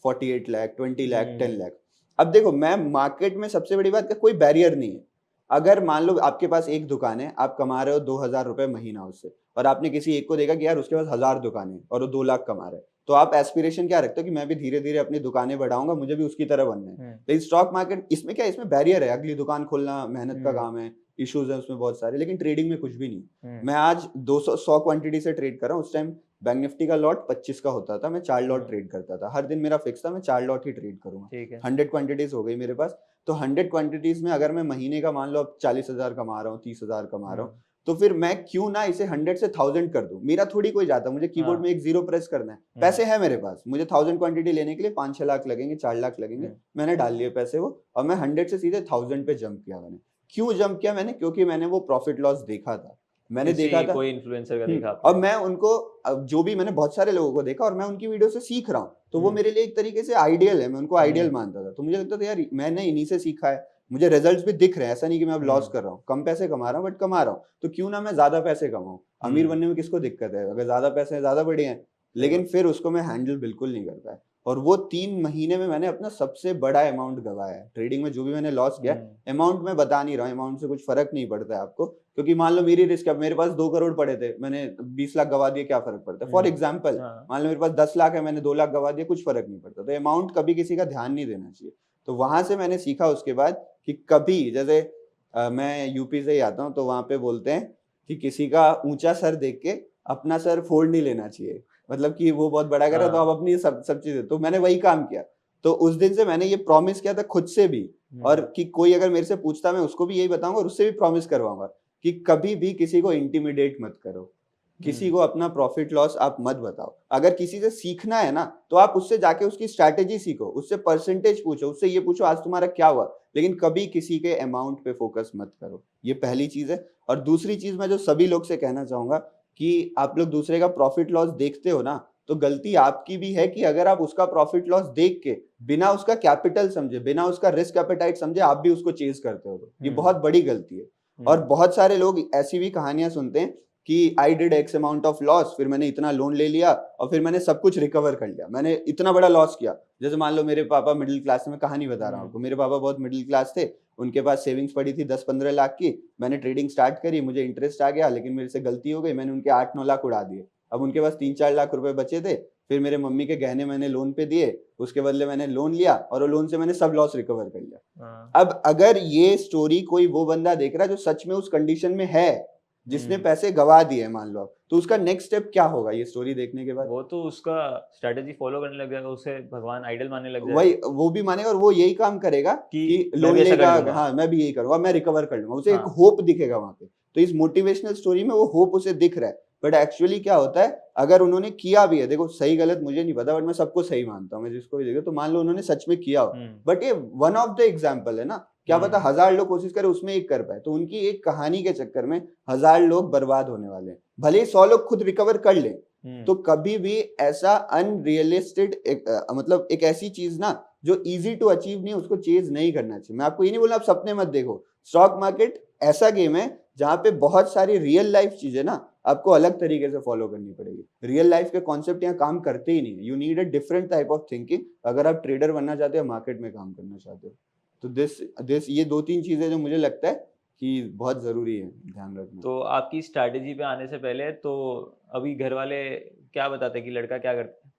48 लाख, 20 लाख, 10 लाख। अब देखो, मैं मार्केट में सबसे बड़ी बात का कोई बैरियर नहीं है। अगर मान लो आपके पास एक दुकान है, आप कमा रहे हो 2,000 रुपए महीना उससे, और आपने किसी एक को देखा कि यार उसके पास 1,000 दुकान है और वो 2 लाख कमा रहा है, तो आप एस्पिरेशन क्या रखते हो कि मैं भी धीरे धीरे अपनी दुकानें बढ़ाऊंगा, मुझे भी उसकी तरह बनना है। तो स्टॉक मार्केट इसमें क्या है, इसमें बैरियर है, अगली दुकान खोलना मेहनत का काम है, इश्यूज है उसमें बहुत सारे। लेकिन ट्रेडिंग में कुछ भी नहीं। मैं आज 200 क्वांटिटी से ट्रेड कर रहा हूँ। उस टाइम बैंक निफ्टी का लॉट 25 का होता था, मैं 4 लॉट ट्रेड करता था। हर दिन मेरा फिक्स था, मैं 4 लॉट ही ट्रेड करूंगा। 100 क्वांटिटीज हो गई मेरे पास। तो 100 क्वांटिटीज में अगर मैं महीने का मान लो अब 40,000 कमा रहा हूँ, 30,000 कमा रहा हूँ, तो फिर मैं क्यों ना इसे 100 से 1000 कर दूं। मेरा थोड़ी कोई जाता, मुझे कीबोर्ड में एक जीरो प्रेस करना है, पैसे है मेरे पास। मुझे 1000 क्वांटिटी लेने के लिए 5-6 लाख लगेंगे, 4 लाख लगेंगे, मैंने डाल लिए पैसे वो, और मैं 100 से सीधे 1000 पे जंप किया। मैंने क्यों जंप किया? मैंने क्योंकि मैंने वो प्रॉफिट लॉस देखा था, मैंने देखा था कोई इन्फ्लुएंसर का देखा और मैं उनको, अब जो भी मैंने बहुत सारे लोगों को देखा और मैं उनकी वीडियो से सीख रहा हूँ, तो वो मेरे लिए एक तरीके से आइडियल है। मैं उनको आइडियल मानता था। तो मुझे लगता था यार मैंने इन्हीं से सीखा है, मुझे रिजल्ट्स भी दिख रहे हैं, ऐसा नहीं कि मैं अब लॉस कर रहा हूँ, कम पैसे कमा रहा हूँ बट कमा रहा हूँ, तो क्यों ना मैं ज्यादा पैसे कमाऊं। अमीर बनने में किसको दिक्कत है? अगर ज्यादा पैसे हैं ज्यादा बढ़िया है। लेकिन फिर उसको मैं हैंडल बिल्कुल नहीं कर पाया, और वो 3 महीने में मैंने अपना सबसे बड़ा अमाउंट गवाया है ट्रेडिंग में। जो भी मैंने लॉस किया, अमाउंट में बता नहीं रहा हूँ, अमाउंट से कुछ फर्क नहीं पड़ता है आपको, क्योंकि मान लो मेरी रिस्क, अब मेरे पास 2 करोड़ पड़े थे, मैंने 20 लाख गवा दिए, क्या फर्क पड़ता है? फॉर एग्जाम्पल मान लो मेरे पास 10 लाख है, मैंने 2 लाख गवा दिए, कुछ फर्क नहीं पड़ता। तो अमाउंट कभी किसी का ध्यान नहीं देना चाहिए। तो वहां से मैंने सीखा उसके बाद कि कभी, जैसे मैं यूपी से ही आता हूँ, तो वहां पे बोलते हैं कि किसी का ऊंचा सर देख के अपना सर फोड़ नहीं लेना चाहिए। मतलब कि वो बहुत बड़ा कर रहा है तो आप अपनी सब चीजें, तो मैंने वही काम किया। तो उस दिन से मैंने ये प्रॉमिस किया था खुद से भी, और कि कोई अगर मेरे से पूछता मैं उसको भी यही बताऊंगा, और उससे भी प्रॉमिस करवाऊंगा कि कभी भी किसी को इंटिमिडेट मत करो, किसी को अपना प्रॉफिट लॉस आप मत बताओ। अगर किसी से सीखना है ना, तो आप उससे जाके उसकी स्ट्रैटेजी सीखो, उससे परसेंटेज पूछो, उससे ये पूछो आज तुम्हारा क्या हुआ, लेकिन कभी किसी के अमाउंट पे फोकस मत करो। ये पहली चीज है। और दूसरी चीज मैं जो सभी लोग से कहना चाहूंगा कि आप लोग दूसरे का प्रॉफिट लॉस देखते हो ना, तो गलती आपकी भी है कि अगर आप उसका प्रॉफिट लॉस देख के बिना उसका कैपिटल समझे, बिना उसका रिस्क एपेटाइट समझे आप भी उसको चेज करते हो, तो ये बहुत बड़ी गलती है। और बहुत सारे लोग ऐसी भी कहानियां सुनते हैं कि I did x amount of loss, फिर मैंने इतना लोन ले लिया और फिर मैंने सब कुछ रिकवर कर लिया, मैंने इतना बड़ा लॉस किया। जैसे मान लो मेरे पापा मिडिल क्लास में, कहानी बता रहा हूँ आपको, मेरे पापा बहुत मिडिल क्लास थे, उनके पास सेविंग्स पड़ी थी 10-15 लाख की। मैंने ट्रेडिंग स्टार्ट करी, मुझे इंटरेस्ट आ गया, लेकिन मेरे से गलती हो गई, मैंने उनके 8-9 लाख उड़ा दिए। अब उनके पास 3-4 लाख रुपए बचे थे, फिर मेरे मम्मी के गहने मैंने लोन पे दिए, उसके बदले मैंने लोन लिया और वो लोन से मैंने सब लॉस रिकवर कर लिया। अब अगर ये स्टोरी कोई वो बंदा देख रहा है जो सच में उस कंडीशन में है, जिसने पैसे गवा दिए मान लो, तो उसका नेक्स्ट स्टेप क्या होगा ये स्टोरी देखने के बाद? वो तो उसका स्ट्रेटेजी फॉलो करने लग जाएगा, उसे भगवान आइडल मानने लग जाएगा। वही, वो भी मानेगा और वो यही काम करेगा कि लोन लेगा, हाँ मैं भी यही करूंगा, मैं रिकवर कर लूंगा, उसे एक होप दिखेगा वहां पे। तो इस मोटिवेशनल स्टोरी में वो होप उसे दिख रहा है, बट एक्चुअली क्या होता है, अगर उन्होंने किया भी है, देखो सही गलत मुझे नहीं पता, बट मैं सबको सही मानता हूँ, मैं जिसको भी देखा, तो मान लो उन्होंने सच में किया हो, बट ये वन ऑफ द एग्जाम्पल है ना, क्या पता 1000 लोग कोशिश करे उसमें एक कर पाए। तो उनकी एक कहानी के चक्कर में 1000 लोग बर्बाद होने वाले हैं, भले ही 100 लोग खुद रिकवर कर ले। तो कभी भी ऐसा अनरियलिस्टिक मतलब एक ऐसी चीज ना जो इजी टू अचीव नहीं, उसको चेज नहीं करना चाहिए। मैं आपको ये नहीं बोला आप सपने मत देखो, स्टॉक मार्केट ऐसा गेम है जहां पे बहुत सारी रियल लाइफ चीजें ना आपको अलग तरीके से फॉलो करनी पड़ेगी। रियल लाइफ के कॉन्सेप्ट यहाँ काम करते ही नहीं, you need a different type of thinking अगर आप ट्रेडर बनना चाहते हो, मार्केट में काम करना चाहते हो। तो दिस ये 2-3 चीजें जो मुझे लगता है कि बहुत जरूरी है ध्यान रखना। तो आपकी स्ट्रैटेजी पे आने से पहले, तो अभी घर वाले क्या बताते कि लड़का क्या करता है?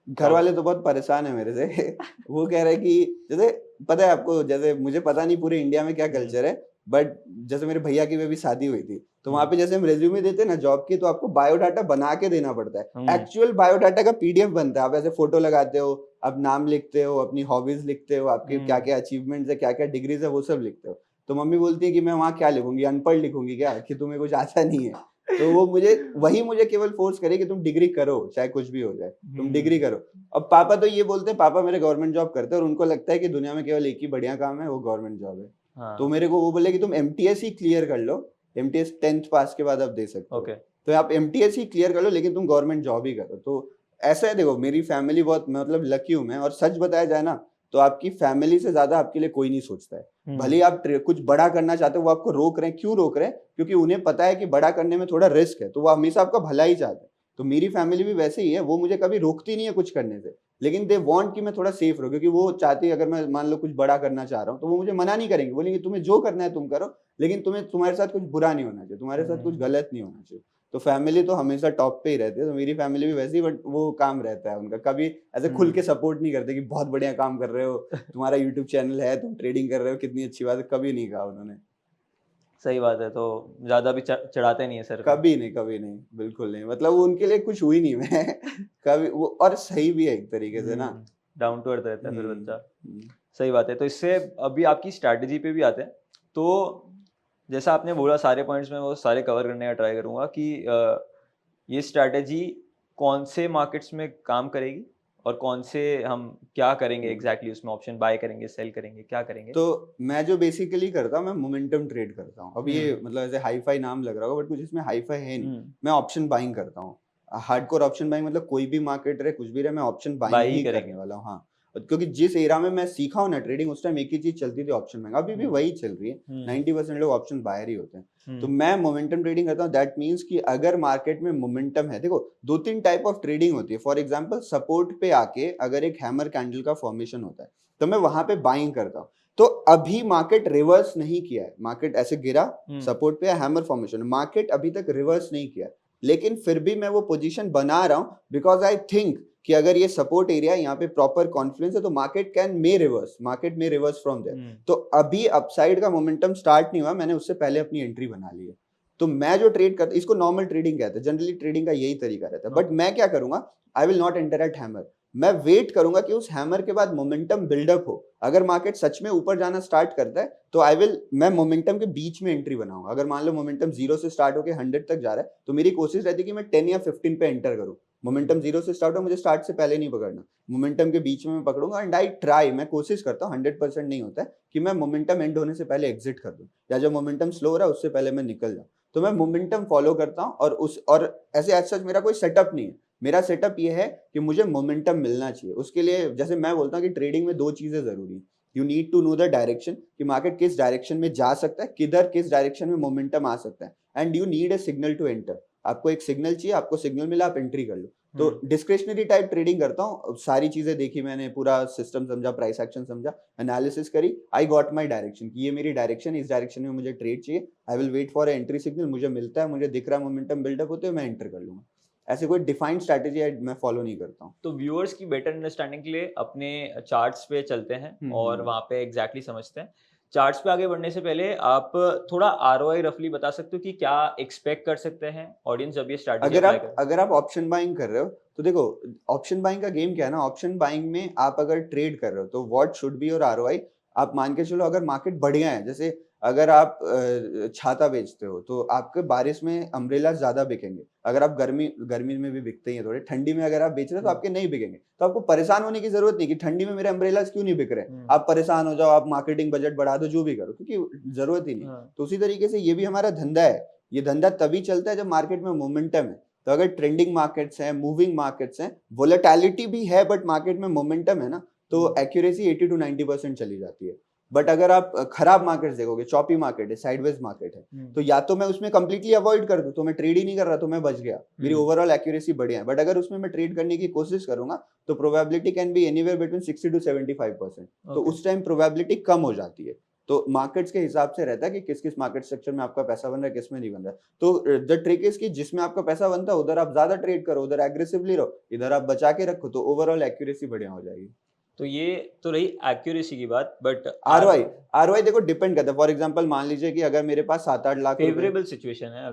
घर वाले तो बहुत परेशान है मेरे से वो कह रहे हैं कि जैसे पता है आपको, जैसे मुझे पता नहीं पूरे इंडिया में क्या कल्चर है, बट जैसे मेरे भैया की भी शादी हुई थी, तो वहां हम्म। पे जैसे हम रेज्यूमे देते हैं ना जॉब की, तो आपको बायोडाटा बना के देना पड़ता है। हम्म। एक्चुअल बायोडाटा का पीडीएफ बनता है, आप ऐसे फोटो लगाते हो, आप नाम लिखते हो, अपनी हॉबीज लिखते हो, आपके क्या क्या अचीवमेंट्स है, क्या क्या डिग्रीज है, वो सब लिखते हो। तो मम्मी बोलती है कि मैं वहाँ क्या लिखूंगी, अनपढ़ लिखूंगी क्या, कि तुम्हें कुछ आता नहीं है। तो वो मुझे केवल फोर्स करे कि तुम डिग्री करो, चाहे कुछ भी हो जाए, तुम डिग्री करो। अब पापा तो ये बोलते हैं, पापा मेरे गवर्नमेंट जॉब करते हैं और उनको लगता है कि दुनिया में केवल एक ही बढ़िया काम है, वो गवर्नमेंट जॉब है। तो हाँ। मेरे को वो बोले कि तुम एमटीएस ही क्लियर कर लो, एमटीएस 10th पास के बाद आप दे सकते हो, ओके। तो आप एमटीएस ही क्लियर कर लो, लेकिन तुम गवर्नमेंट जॉब ही करो। तो ऐसा है, देखो मेरी फैमिली बहुत, मतलब लकी हूं मैं, और सच बताया जाए ना, तो आपकी फैमिली से ज्यादा आपके लिए कोई नहीं सोचता है। भले ही आप कुछ बड़ा करना चाहते हो, वो आपको रोक रहे हैं, क्यों रोक रहे हैं, क्योंकि उन्हें पता है कि बड़ा करने में थोड़ा रिस्क है, तो वो हमेशा आपका भला ही चाहते हैं। तो मेरी फैमिली भी वैसे ही है, वो मुझे कभी रोकती नहीं है कुछ करने से, लेकिन दे वांट कि मैं थोड़ा सेफ रहूं, क्योंकि वो चाहती है अगर मैं मान लो कुछ बड़ा करना चाह रहा हूँ, तो वो मुझे मना नहीं करेंगे, बोलेंगे तुम्हें जो करना है तुम करो, लेकिन तुम्हारे साथ कुछ बुरा नहीं होना चाहिए, तुम्हारे साथ कुछ गलत नहीं होना चाहिए। तो फैमिली तो हमेशा टॉप पे ही रहती है, तो मेरी फैमिली भी वैसी, बट वो काम रहता है उनका, कभी ऐसे खुल के सपोर्ट नहीं करते कि बहुत बढ़िया काम कर रहे हो, तुम्हारा यूट्यूब चैनल है, तुम ट्रेडिंग कर रहे हो, कितनी अच्छी बात है, कभी नहीं कहा उन्होंने। सही बात है, तो ज्यादा भी चढ़ाते नहीं है सर पे। कभी नहीं, बिल्कुल नहीं, मतलब वो उनके लिए कुछ हुई नहीं मैं कभी वो, और सही भी है एक तरीके से ना। डाउन टू अर्थ रहता है फिर हम्म, बच्चा। हम्म, सही बात है, तो इससे अभी आपकी स्ट्रैटेजी पे भी आते हैं। तो जैसा आपने बोला, सारे पॉइंट्स में वो सारे कवर करने का ट्राई करूंगा कि ये स्ट्रैटेजी कौन से मार्केट्स में काम करेगी और कौन से हम क्या करेंगे हम्म। एग्जैक्टली उसमें, ऑप्शन बाय करेंगे, सेल करेंगे, क्या करेंगे। तो मैं जो बेसिकली करता हूँ, मैं मोमेंटम ट्रेड करता हूँ। अब ये हम्म। मतलब ऐसे हाई फाई नाम लग रहा होगा, बट कुछ इसमें हाई फाई है नहीं। हम्म। मैं ऑप्शन बाइंग करता हूँ, हार्डकोर ऑप्शन बाइंग, मतलब कोई भी मार्केट रहे, कुछ भी रहे, मैं ऑप्शन बाइंग बाय ही ही करने करेंगे। वाला हूँ। हाँ, क्योंकि जिस एरा में मैं सीखा हूँ ना ट्रेडिंग, उस टाइम एक ही चीज चलती थी, ऑप्शन बाइंग, अभी भी हम्म। वही चल रही है। हम्म। 90% लोग ऑप्शन बायर ही होते हैं। तो हम्म। मैं मोमेंटम ट्रेडिंग करता हूँ। दैट मीन्स कि अगर मार्केट में मोमेंटम है, देखो दो तीन टाइप ऑफ ट्रेडिंग होती है। फॉर एग्जाम्पल, सपोर्ट पे आके अगर एक हैमर कैंडल का फॉर्मेशन होता है, तो मैं वहां पे बाइंग करता हूँ। तो अभी मार्केट रिवर्स नहीं किया है, मार्केट ऐसे गिरा, सपोर्ट पे हैमर फॉर्मेशन, मार्केट अभी तक रिवर्स नहीं किया, लेकिन फिर भी मैं वो पोजीशन बना रहा हूं, बिकॉज आई थिंक कि अगर ये सपोर्ट एरिया, यहाँ पे प्रॉपर कॉन्फ्लुएंस है, तो मार्केट में रिवर्स फ्रॉम देयर। तो अभी अपसाइड का मोमेंटम स्टार्ट नहीं हुआ, मैंने उससे पहले अपनी एंट्री बना ली है। तो मैं जो ट्रेड करता, इसको नॉर्मल ट्रेडिंग कहते हैं, जनरली ट्रेडिंग का यही तरीका रहता है। बट मैं क्या करूंगा, I will not enter eight hammer, मैं वेट करूंगा कि उस हैमर के बाद मोमेंटम बिल्डअप हो। अगर मार्केट सच में ऊपर जाना स्टार्ट करता है, तो मैं मोमेंटम के बीच में एंट्री बनाऊंगा। अगर मान लो मोमेंटम 0 से स्टार्ट होकर 100 तक जा रहा है, तो मेरी कोशिश रहती है कि मैं 10 या 15 पे एंटर करूं। मोमेंटम 0 से स्टार्ट हो, मुझे स्टार्ट से पहले नहीं पकड़ना, मोमेंटम के बीच में मैं पकड़ूंगा। एंड आई ट्राई, मैं कोशिश करता हूँ, 100% नहीं होता है, कि मैं मोमेंटम एंड होने से पहले एग्जिट कर दूं, या जब मोमेंटम स्लो हो रहा है उससे पहले मैं निकल जाऊं। तो मैं मोमेंटम फॉलो करता हूँ, और ऐसे एज सच मेरा कोई सेटअप नहीं है। मेरा सेटअप ये है कि मुझे मोमेंटम मिलना चाहिए। उसके लिए जैसे मैं बोलता हूँ कि ट्रेडिंग में दो चीजें जरूरी है। You need to know the direction, कि मार्केट किस डायरेक्शन में जा सकता है, किधर किस डायरेक्शन में मोमेंटम आ सकता है, and you need a signal to enter. आपको एक सिग्नल चाहिए, आपको सिग्नल मिला, आप एंट्री कर लो। तो डिस्क्रिशनरी टाइप ट्रेडिंग करता हूँ, सारी चीजें देखी मैंने, पूरा सिस्टम समझा, प्राइस एक्शन समझा, एनालिसिस करी, आई गॉट माई डायरेक्शन, कि ये मेरी डायरेक्शन, इस डायरेक्शन में मुझे ट्रेड चाहिए। I will wait for entry signal, मुझे मिलता है, मुझे दिख रहा है मोमेंटम बिल्डअप होते हुए, मैं एंटर कर लूंगा। ऐसे कोई डिफाइंड स्ट्रैटेजी मैं फॉलो नहीं करता हूँ। तो व्यूअर्स की बेटर अंडरस्टैंडिंग के लिए अपने चार्ट्स पे चलते हैं और वहाँ पे एग्जैक्टली समझते हैं। चार्ट्स पे आगे बढ़ने से पहले आप थोड़ा आरओआई रफली बता सकते हो कि क्या एक्सपेक्ट कर सकते हैं ऑडियंस जब ये स्ट्रैटेजी अप्लाई करें। अगर आप ऑप्शन बाइंग कर रहे हो, तो देखो ऑप्शन बाइंग का गेम क्या है ना, ऑप्शन बाइंग में आप अगर ट्रेड कर रहे हो, तो what should be your ROI. आप मान के चलो, अगर मार्केट बढ़िया है, जैसे अगर आप छाता बेचते हो, तो आपके बारिश में अम्ब्रेला ज्यादा बिकेंगे। अगर आप गर्मी में भी बिकते हैं थोड़े, ठंडी में अगर आप बेच रहे हो तो आपके नहीं बिकेंगे। तो आपको परेशान होने की जरूरत नहीं कि ठंडी में मेरे अम्ब्रेला क्यों नहीं बिक रहे। आप परेशान हो जाओ, आप मार्केटिंग बजट बढ़ा दो, जो भी करो, क्योंकि जरूरत ही नहीं। तो उसी तरीके से ये भी हमारा धंधा है। ये धंधा तभी चलता है जब मार्केट में मोमेंटम है। तो अगर ट्रेंडिंग मार्केट्स हैं, मूविंग मार्केट्स हैं, वोलेटिलिटी भी है, बट मार्केट में मोमेंटम है ना, तो एक्यूरेसी 80 to 90% चली जाती है। बट अगर आप खराब मार्केट देखोगे, चॉपी मार्केट है, साइडवेज मार्केट है, तो या तो मैं उसमें कंप्लीटली अवॉइड कर दूं, तो मैं ट्रेड ही नहीं कर रहा, तो मैं बच गया, मेरी ओवरऑल एक्यूरेसी बढ़िया है। बट अगर उसमें मैं ट्रेड करने की कोशिश करूंगा, तो probability can be anywhere between 60 to 75%। तो उस टाइम प्रोबेबिलिटी कम हो जाती है। तो मार्केट्स के हिसाब से रहता है कि किस किस मार्केट सेक्टर में आपका पैसा बन रहा है, किस में नहीं बन रहा है। तो द ट्रिक इज कि जिसमें आपका पैसा बनता है, उधर आप ज्यादा ट्रेड करो, उधर एग्रेसिवली रहो, इधर आप बचा के रखो, तो ओवरऑल एक्यूरेसी बढ़िया हो जाएगी। तो ये तो रही एक्यूरेसी की बात, बट आरओआई देखो डिपेंड करता है। फॉर एग्जांपल मान लीजिए कि अगर मेरे पास 7-8 लाख रुपए, फेवरेबल सिचुएशन है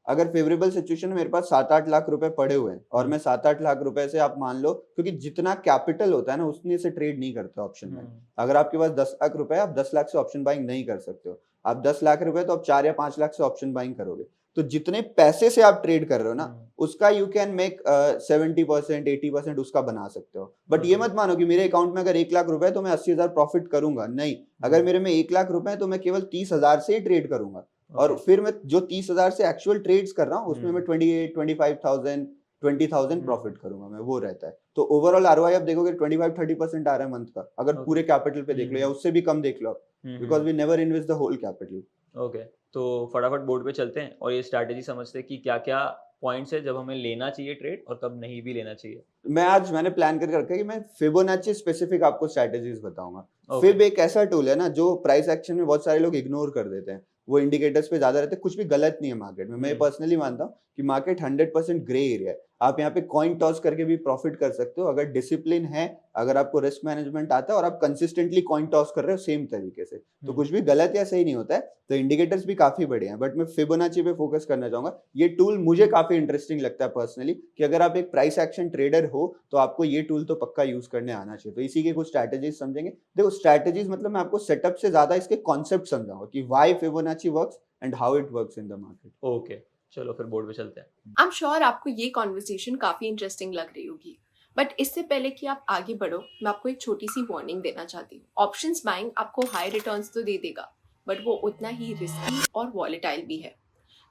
अगर फेवरेबल सिचुएशन में मेरे पास 7-8 लाख रुपए पड़े हुए हैं और मैं 7-8 लाख रुपए से आप मान लो, क्योंकि जितना कैपिटल होता है ना उतने से ट्रेड नहीं करते ऑप्शन में। अगर आपके पास 10 लाख रुपए, आप 10 लाख से ऑप्शन बाइंग नहीं कर सकते हो। आप 10 लाख रुपए तो आप 4 या 5 लाख से ऑप्शन बाइंग करोगे। तो जितने पैसे से आप ट्रेड कर रहे हो ना, उसका यू कैन मेक 70% 80% उसका बना सकते हो। बट ये मत मानो कि मेरे अकाउंट में अगर 1 लाख रुपए है तो मैं 80,000 प्रॉफिट करूंगा, नहीं। अगर मेरे में 1 लाख रुपए है तो मैं केवल 30,000 से ही ट्रेड करूंगा। और फिर मैं जो 30,000 से एक्चुअल ट्रेड्स कर रहा हूँ उसमें मैं 28, 25,000, 20,000 प्रॉफिट करूंगा मैं, वो रहता है। तो ओवरऑल आरओआई आप देखोगे 25-30% आ रहा है मंथ का, अगर पूरे कैपिटल पे देख लो या उससे भी कम देख लो, because we never invest the whole capital. Okay, तो फटाफट बोर्ड पे चलते हैं और ये स्ट्रैटेजी समझते हैं कि क्या क्या पॉइंट्स है जब हमें लेना चाहिए ट्रेड और कब नहीं भी लेना चाहिए। मैंने प्लान करके रखा है कि मैं फिबोनाची स्पेसिफिक आपको स्ट्रैटेजीज बताऊंगा। फिब एक ऐसा टूल है ना जो प्राइस एक्शन में बहुत सारे लोग इग्नोर कर देते हैं, वो इंडिकेटर्स पे ज्यादा रहते हैं। कुछ भी गलत नहीं है मार्केट में, मैं पर्सनली मानता हूँ कि मार्केट 100% ग्रे एरिया है। आप यहाँ पे कॉइन टॉस करके भी प्रॉफिट कर सकते हो अगर डिसिप्लिन है, अगर आपको रिस्क मैनेजमेंट आता है और आप कंसिस्टेंटली कॉइन टॉस कर रहे हो सेम तरीके से, तो कुछ भी गलत या सही नहीं होता है। तो इंडिकेटर्स भी काफी बढ़िया हैं, बट मैं फिबोनाची पे फोकस करना चाहूंगा। ये टूल मुझे काफी इंटरेस्टिंग लगता है पर्सनली, कि अगर आप एक प्राइस एक्शन ट्रेडर हो तो आपको ये टूल तो पक्का यूज करने आना चाहिए। तो इसी के कुछ स्ट्रैटेजीज समझेंगे। देखो स्ट्रैटेजीज मतलब मैं आपको सेटअप से ज्यादा इसके कॉन्सेप्ट समझाऊंगा कि why Fibonacci works and how it works in the market. Okay, चलो फिर बोर्ड पे चलते हैं। आई एम श्योर आपको ये कॉन्वर्सेशन काफी इंटरेस्टिंग लग रही होगी, बट इससे पहले कि आप आगे बढ़ो मैं आपको एक छोटी सी वार्निंग देना चाहती हूँ। ऑप्शंस बाइंग आपको हाई रिटर्न्स तो दे देगा, बट वो उतना ही रिस्की और वॉलेटाइल भी है।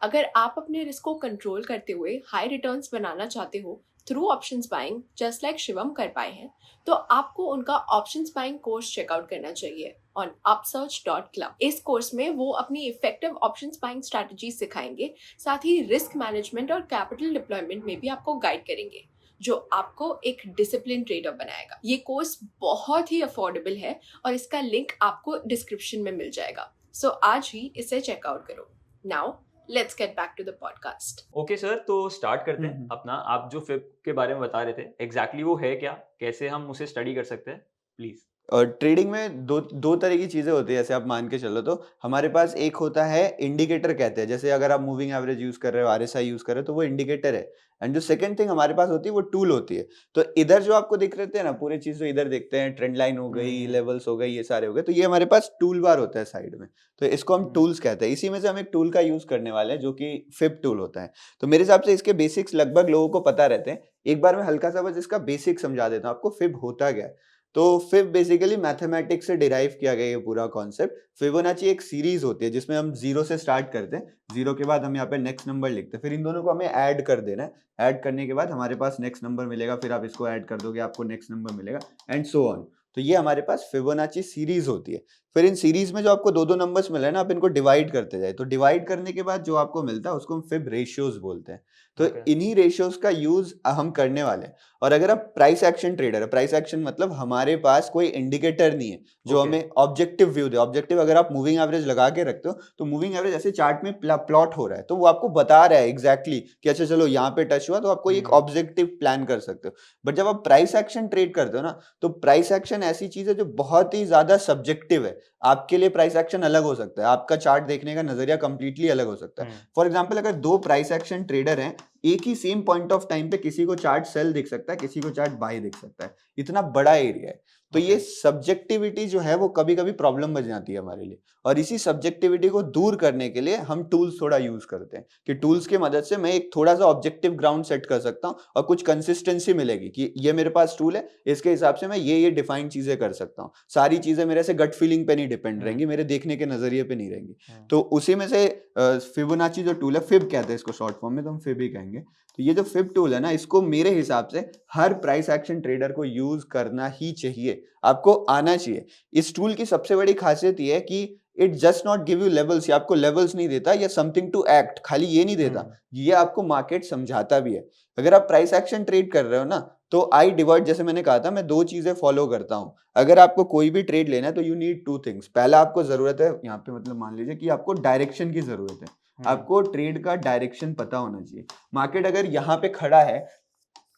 अगर आप अपने रिस्क को कंट्रोल करते हुए हाई रिटर्न्स बनाना चाहते हो through options buying, just like Shivam कर पाए हैं, तो आपको उनका ऑप्शंस बाइंग कोर्स चेकआउट करना चाहिए ऑन upsurge.club। इस कोर्स में वो अपनी इफेक्टिव ऑप्शंस बाइंग स्ट्रैटेजी सिखाएंगे, साथ ही रिस्क मैनेजमेंट और कैपिटल डिप्लॉयमेंट में भी आपको गाइड करेंगे, जो आपको एक डिसिप्लिन ट्रेडर बनाएगा। ये कोर्स बहुत ही अफोर्डेबल है और इसका लिंक आपको डिस्क्रिप्शन में मिल जाएगा, सो आज ही इसे चेकआउट करो। Now let's get back to the podcast. Okay sir, तो स्टार्ट करते हैं अपना। आप जो फिब के बारे में बता रहे थे, एग्जैक्टली वो है क्या, कैसे हम उसे स्टडी कर सकते हैं, प्लीज। और ट्रेडिंग में दो तरह की चीजें होती है, जैसे आप मान के चलो तो हमारे पास एक होता है इंडिकेटर कहते हैं, जैसे अगर आप मूविंग एवरेज यूज कर रहे हो, आरएसआई यूज कर रहे हो, तो वो इंडिकेटर है। एंड जो सेकंड थिंग हमारे पास होती है वो टूल होती है। तो इधर जो आपको दिख रहे थे ना पूरी चीज, जो इधर देखते हैं ट्रेंड लाइन हो गई, लेवल्स हो गई, ये सारे हो गए, तो ये हमारे पास टूल बार होता है साइड में, तो इसको हम टूल्स कहते हैं। इसी में से हम एक टूल का यूज करने वाले हैं जो कि फिब टूल होता है। तो मेरे हिसाब से इसके बेसिक्स लगभग लोगों को पता रहते हैं। एक बार मैं हल्का सा बस इसका बेसिक समझा देता हूँ आपको, फिब होता क्या है। तो फिब बेसिकली मैथमेटिक्स से डिराइव किया गया ये पूरा कॉन्सेप्ट। फिबोनाची एक सीरीज होती है जिसमें हम 0 से स्टार्ट करते हैं, 0 के बाद हम यहाँ पे नेक्स्ट नंबर लिखते हैं, फिर इन दोनों को हमें ऐड कर देना है। ऐड करने के बाद हमारे पास नेक्स्ट नंबर मिलेगा, फिर आप इसको ऐड कर दोगे, आपको नेक्स्ट नंबर मिलेगा, एंड सो ऑन। तो ये हमारे पास फिबोनाची सीरीज होती है। फिर इन सीरीज में जो आपको दो नंबर्स मिले ना, आप इनको डिवाइड करते जाए, तो डिवाइड करने के बाद जो आपको मिलता है उसको हम फिब रेशियोज बोलते हैं। तो इन्हीं रेशियोज का यूज हम करने वाले हैं। और अगर आप प्राइस एक्शन ट्रेडर है, प्राइस एक्शन मतलब हमारे पास कोई इंडिकेटर नहीं है जो हमें ऑब्जेक्टिव व्यू दे। ऑब्जेक्टिव अगर आप मूविंग एवरेज लगा के रखते हो तो मूविंग एवरेज ऐसे चार्ट में प्लॉट हो रहा है, तो वो आपको बता रहा है एग्जैक्टली कि अच्छा चलो यहाँ पे टच हुआ, तो आपको एक ऑब्जेक्टिव प्लान कर सकते हो। बट जब आप प्राइस एक्शन ट्रेड करते हो ना, तो प्राइस एक्शन ऐसी चीज है जो बहुत ही ज्यादा सब्जेक्टिव है। आपके लिए प्राइस एक्शन अलग हो सकता है, आपका चार्ट देखने का नजरिया कंप्लीटली अलग हो सकता है। फॉर एग्जाम्पल अगर दो प्राइस एक्शन ट्रेडर हैं, एक ही सेम पॉइंट ऑफ टाइम पे किसी को चार्ट सेल दिख सकता है, किसी को चार्ट बाय दिख सकता है, इतना बड़ा एरिया है। तो ये सब्जेक्टिविटी जो है वो कभी कभी प्रॉब्लम बन जाती है हमारे लिए, और इसी सब्जेक्टिविटी को दूर करने के लिए हम टूल्स थोड़ा यूज करते हैं, कि टूल्स की मदद से मैं एक थोड़ा सा ऑब्जेक्टिव ग्राउंड सेट कर सकता हूँ और कुछ कंसिस्टेंसी मिलेगी कि ये मेरे पास टूल है, इसके हिसाब से मैं ये डिफाइंड चीजें कर सकता हूँ। सारी चीजें मेरे से गट फीलिंग पे नहीं डिपेंड रहेंगी, मेरे देखने के नजरिए पे नहीं रहेंगी। तो उसी में से फिबोनाची जो टूल है, फिब कहते हैं इसको शॉर्ट फॉर्म में, तो हम फिब ही कहेंगे। तो ये जो फिब टूल है ना, इसको मेरे हिसाब से हर प्राइस एक्शन ट्रेडर को यूज करना ही चाहिए, आपको आना चाहिए। इस टूल की सबसे बड़ी खासियत ये है कि it just not give you levels, ये आपको लेवल्स नहीं देता या समथिंग टू एक्ट, खाली ये नहीं देता, ये आपको मार्केट समझाता भी है। अगर आप प्राइस एक्शन ट्रेड कर रहे हो ना, तो आई डिवाइड, जैसे मैंने कहा था, मैं दो चीजें फॉलो करता हूं। अगर आपको कोई भी ट्रेड लेना है तो यू नीड टू थिंग्स। पहला आपको जरूरत है यहाँ पे, मतलब मान लीजिए कि आपको डायरेक्शन की जरूरत है, आपको ट्रेड का डायरेक्शन पता होना चाहिए। मार्केट अगर यहाँ पे खड़ा है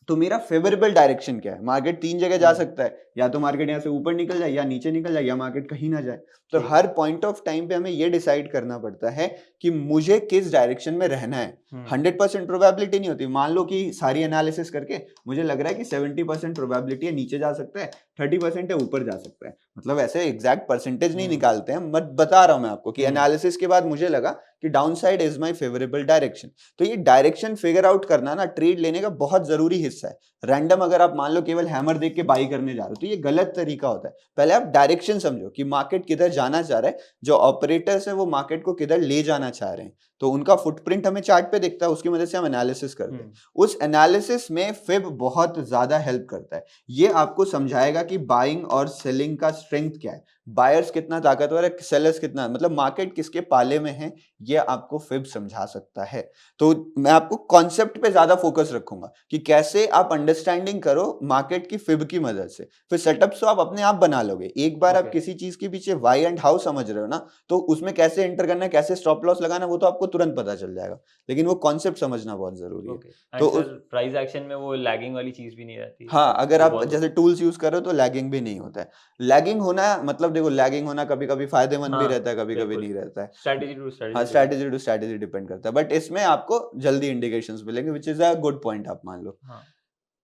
तो मेरा फेवरेबल डायरेक्शन क्या है? मार्केट 3 जगह जा सकता है, या तो मार्केट यहाँ से ऊपर निकल जाए, या नीचे निकल जाए, या मार्केट कहीं ना जाए। तो ठीक हर पॉइंट ऑफ टाइम पे हमें ये डिसाइड करना पड़ता है कि मुझे किस डायरेक्शन में रहना है। 100% प्रोबेबिलिटी नहीं होती। मान लो कि सारी एनालिसिस करके मुझे लग रहा है कि 70% प्रोबेबिलिटी है नीचे जा सकता है, 30% है ऊपर जा सकता है। मतलब ऐसे एग्जैक्ट परसेंटेज नहीं निकालते हैं, मैं बता रहा हूं मैं आपको कि एनालिसिस के बाद मुझे लगा कि down side is my favourable direction. तो ये डायरेक्शन फिगर आउट करना ना ट्रेड लेने का बहुत जरूरी हिस्सा है। रैंडम अगर आप मान लो केवल हैमर देख के बाई करने जा रहे हो तो ये गलत तरीका होता है। पहले आप डायरेक्शन समझो कि मार्केट किधर जाना चाह रहा है, जो ऑपरेटर्स है वो मार्केट को किधर ले जाना चाह रहे हैं, तो उनका फुटप्रिंट हमें चार्ट पे दिखता है, उसकी मदद से हम एनालिसिस करते हैं। उस एनालिसिस में फिब बहुत ज्यादा हेल्प करता है। ये आपको समझाएगा कि बाइंग और सेलिंग का स्ट्रेंथ क्या है, बायर्स कितना ताकतवर है, सेलर्स कितना, मतलब मार्केट किसके पाले में है, ये आपको फिब समझा सकता है। तो मैं आपको कॉन्सेप्ट पे ज्यादा फोकस रखूंगा कि कैसे आप अंडरस्टैंडिंग करो मार्केट की फिब की मदद से। फिर सेटअप्स तो आप अपने आप बना लोगे। एक बार आप किसी चीज के पीछे व्हाई एंड हाउ समझ रहे हो ना, तो उसमें कैसे एंटर करना है, कैसे स्टॉप लॉस लगाना, वो तो आपको तुरंत पता चल जाएगा, लेकिन वो कॉन्सेप्ट समझना बहुत जरूरी है। तो प्राइस एक्शन में वो लैगिंग वाली चीज भी नहीं रहती। हाँ, अगर आप जैसे टूल्स यूज कर रहे हो तो लैगिंग भी नहीं होता है। लैगिंग होना मतलब देखो, लैगिंग होना कभी कभी फायदेमंद भी रहता है, कभी कभी नहीं रहता है। स्ट्रेटेजी टू स्ट्रेटेजी, हाँ, स्ट्रेटेजी टू स्ट्रेटेजी डिपेंड करता है, बट इसमें आपको जल्दी इंडिकेशंस मिलेंगे, which is a good point आप मान लो।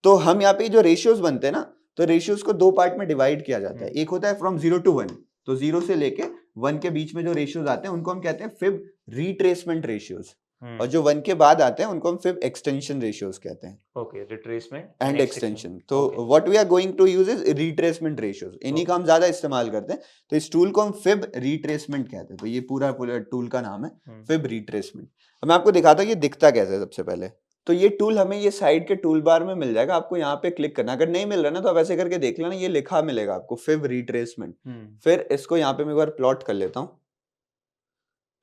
तो हम यहाँ पे जो रेशियोज बनते हैं ना, तो रेशियोज को दो पार्ट में डिवाइड किया जाता है। एक होता है फ्रॉम 0 to 1, तो 0 से लेके 1 के बीच में जो रेशियोज आते हैं उनको हम कहते हैं फिब रिट्रेसमेंट रेशियोज, और जो 1 के बाद आते हैं उनको हम फिब एक्सटेंशन रेशियोज कहते हैं। Okay, retracement and extension. तो what we are going to use is retracement ratios, इन्हीं का हम ज्यादा इस्तेमाल करते हैं। तो इस टूल को हम फिब रिट्रेसमेंट कहते हैं। तो ये पूरा टूल का नाम है फिब रिट्रेसमेंट। मैं आपको दिखाता हूँ ये दिखता कैसे है। सबसे पहले तो ये टूल हमें ये साइड के टूल बार में मिल जाएगा, आपको यहाँ पे क्लिक करना। अगर नहीं मिल रहा ना तो आप ऐसे करके देख लेना, ये लिखा मिलेगा आपको फिब रिट्रेसमेंट। फिर इसको यहाँ पे मैं एक बार प्लॉट कर लेता हूँ।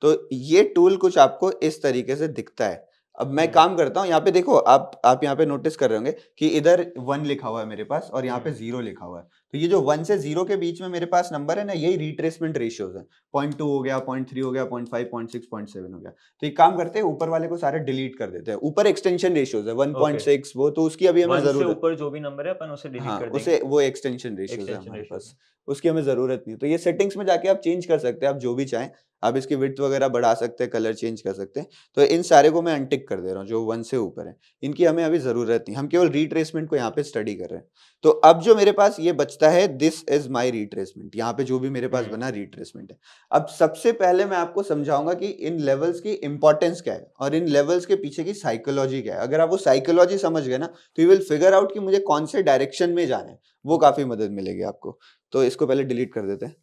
तो ये टूल कुछ आपको इस तरीके से दिखता है। अब मैं काम करता हूँ, यहाँ पे देखो, आप यहाँ पे नोटिस कर रहे होंगे कि इधर 1 लिखा हुआ है मेरे पास और यहाँ पे 0 लिखा हुआ है। तो ये जो 1 से 0 के बीच में मेरे पास नंबर है ना, यही रिट्रेसमेंट रेशियोज है। 0.2 हो गया, 0.3 हो गया, 0.5, 0.6, 0.7 हो गया। तो एक काम करते हैं, ऊपर वाले को सारे डिलीट कर देते हैं। ऊपर एक्सटेंशन रेशियोज है 1.6, वो तो उसकी अभी हमें जरूरत, ऊपर जो भी नंबर है अपन उसे डिलीट कर देंगे। उसे वो एक्सटेंशन रेशियोज है हमारे पास, उसकी हमें जरूरत नहीं। तो ये सेटिंग्स में जाके आप चेंज कर सकते हैं, आप जो भी चाहें। आप इसकी विड्थ वगैरह बढ़ा सकते हैं, कलर चेंज कर सकते हैं। तो इन सारे को मैं अनटिक कर दे रहा हूँ जो 1 से ऊपर है, इनकी हमें अभी जरूरत नहीं, हम केवल रिट्रेसमेंट को यहाँ पे स्टडी कर रहे हैं। तो अब जो मेरे पास ये बचता है, दिस इज माय रिट्रेसमेंट, यहाँ पे जो भी मेरे पास बना रिट्रेसमेंट है। अब सबसे पहले मैं आपको समझाऊंगा कि इन लेवल्स की इंपॉर्टेंस क्या है और इन लेवल्स के पीछे की साइकोलॉजी क्या है। अगर आप वो साइकोलॉजी समझ गए ना, तो यू विल फिगर आउट कि मुझे कौन से डायरेक्शन में जाना है, वो काफी मदद मिलेगी आपको। तो इसको पहले डिलीट कर देते हैं।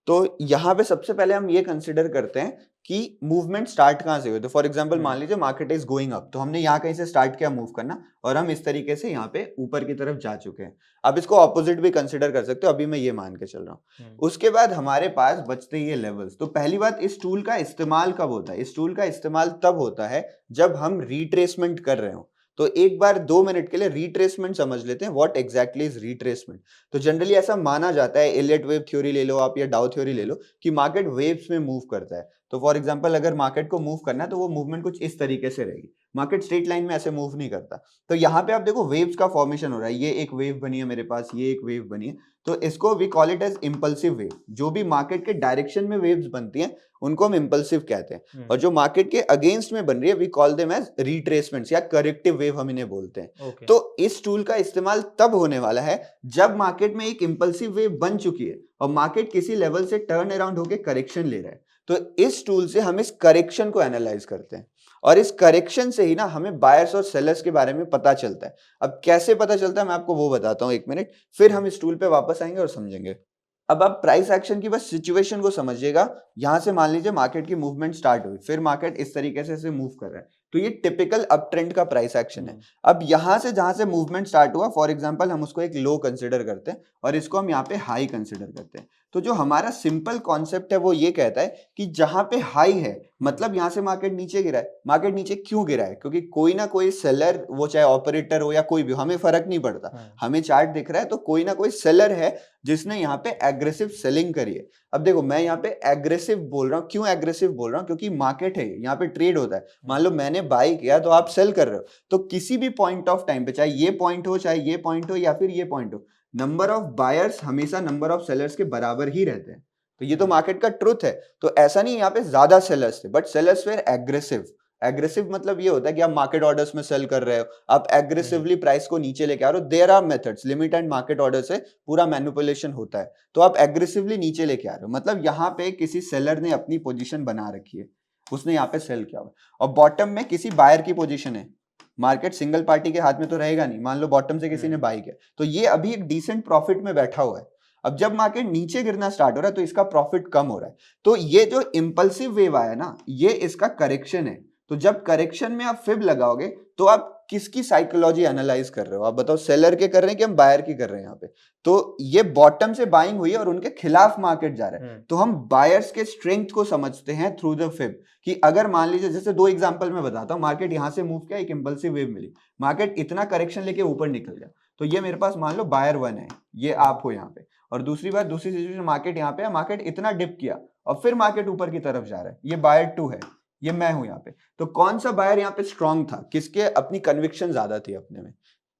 तो यहाँ पे सबसे पहले हम ये कंसिडर करते हैं कि मूवमेंट स्टार्ट कहाँ से हुई। तो फॉर एग्जांपल मान लीजिए मार्केट इज गोइंग अप, तो हमने यहाँ कहीं से स्टार्ट किया मूव करना, और हम इस तरीके से यहाँ पे ऊपर की तरफ जा चुके हैं। अब इसको ऑपोजिट भी कंसिडर कर सकते हो, अभी मैं ये मान के चल रहा हूँ। उसके बाद हमारे पास बचते ये लेवल्स। तो पहली बात, इस टूल का इस्तेमाल कब होता है? इस टूल का इस्तेमाल तब होता है जब हम रिट्रेसमेंट कर रहे हो। तो एक बार 2 मिनट के लिए रिट्रेसमेंट समझ लेते हैं, व्हाट एग्जैक्टली इज रिट्रेसमेंट। तो जनरली ऐसा माना जाता है, एलियट वेव थ्योरी ले लो आप या डाउ थ्योरी ले लो, कि मार्केट वेव्स में मूव करता है। तो फॉर एग्जांपल अगर मार्केट को मूव करना है तो वो मूवमेंट कुछ इस तरीके से रहेगी। मार्केट स्ट्रेट लाइन में ऐसे मूव नहीं करता। तो यहाँ पे आप देखो वेव्स का फॉर्मेशन हो रहा है, ये एक वेव बनी है मेरे पास, ये एक वेव बनी है। तो इसको we call it as impulsive wave. जो भी मार्केट के डायरेक्शन में वेव्स बनती हैं उनको हम इंपल्सिव कहते हैं, और जो मार्केट के अगेंस्ट में बन रही है वी कॉल देम एज रिट्रेसमेंट्स या करेक्टिव वेव हम इन्हें बोलते हैं। तो इस टूल का इस्तेमाल तब होने वाला है जब मार्केट में एक इंपल्सिव वेव बन चुकी है और मार्केट किसी लेवल से टर्न अराउंड होकर करेक्शन ले रहा है। तो इस टूल से हम इस करेक्शन को एनालाइज करते हैं, और इस करेक्शन से ही ना हमें बायर्स और सेलर्स के बारे में पता चलता है। अब कैसे पता चलता है मैं आपको वो बताता हूँ, 1 मिनट, फिर हम इस टूल पे वापस आएंगे और समझेंगे। अब आप प्राइस एक्शन की बस सिचुएशन को समझिएगा। यहां से मान लीजिए मार्केट की मूवमेंट स्टार्ट हुई, फिर मार्केट इस तरीके से मूव कर रहा है, तो ये टिपिकल अप ट्रेंड का प्राइस एक्शन है। अब यहाँ से जहां से मूवमेंट स्टार्ट हुआ, फॉर एग्जांपल हम उसको एक लो कंसिडर करते हैं और इसको हम यहाँ पे हाई कंसिडर करते हैं। तो जो हमारा सिंपल कॉन्सेप्ट है वो ये कहता है कि जहां पे हाई है मतलब यहाँ से मार्केट नीचे गिरा है। मार्केट नीचे क्यों गिरा है? क्योंकि कोई ना कोई सेलर, वो चाहे ऑपरेटर हो या कोई भी, हमें फर्क नहीं पड़ता, हमें चार्ट दिख रहा है तो कोई ना कोई सेलर है जिसने यहाँ पे एग्रेसिव सेलिंग करी है। अब देखो मैं यहाँ पे एग्रेसिव बोल रहा हूँ, क्यों एग्रेसिव बोल रहा हूँ? क्योंकि मार्केट है, यहाँ पे ट्रेड होता है। मान लो मैंने बाई किया तो आप सेल कर रहे हो, तो किसी भी पॉइंट ऑफ टाइम पे, चाहे ये पॉइंट हो, चाहे ये पॉइंट हो या फिर ये पॉइंट हो, नंबर ऑफ बायर्स हमेशा नंबर ऑफ सेलर्स के बराबर ही रहते हैं। तो ये तो मार्केट का ट्रुथ है। तो ऐसा नहीं यहाँ पे ज्यादा सेलर्स थे, but sellers were aggressive. Aggressive मतलब ये होता है कि आप मार्केट ऑर्डर्स में सेल कर रहे हो, आप एग्रेसिवली प्राइस को नीचे लेके आ रहे हो। There are methods, limit and market order से पूरा मैनिपुलेशन होता है, तो आप एग्रेसिवली नीचे लेके आ रहे हो। मतलब यहाँ पे किसी सेलर ने अपनी पोजीशन बना रखी है, उसने यहाँ पे सेल किया हुआ, और बॉटम में किसी बायर की पोजीशन है। मार्केट सिंगल पार्टी के हाथ में तो रहेगा नहीं, मान लो बॉटम से किसी ने बाई किया, तो ये अभी एक डिसेंट प्रॉफिट में बैठा हुआ है। अब जब मार्केट नीचे गिरना स्टार्ट हो रहा है तो इसका प्रॉफिट कम हो रहा है। तो ये जो इंपल्सिव वेव आया ना, ये इसका करेक्शन है। तो जब करेक्शन में आप फिब लगाओगे तो आप किसकी साइकोलॉजी एनालाइज कर रहे हो? आप बताओ, सेलर के कर रहे हैं कि हम बायर की कर रहे हैं यहाँ पे? तो ये बॉटम से बाइंग हुई है और उनके खिलाफ मार्केट जा रहा है, तो हम बायर्स के स्ट्रेंथ को समझते हैं थ्रू द फिब। कि अगर मान लीजिए, जैसे दो एग्जांपल मैं बताता हूँ, मार्केट यहाँ से मूव किया, एक इंपल्सिव वेव मिली, मार्केट इतना करेक्शन लेके ऊपर निकल गया, तो ये मेरे पास मान लो बायर 1 है, ये आप हो यहाँ पे। और दूसरी बात, दूसरी सिचुएशन, मार्केट यहाँ पे है, मार्केट इतना डिप किया और फिर मार्केट ऊपर की तरफ जा रहा है, ये बायर 2 है, ये मैं हूं यहाँ पे। तो कौन सा बायर यहाँ पे स्ट्रांग था? किसके अपनी कन्विक्शन ज्यादा थी अपने में?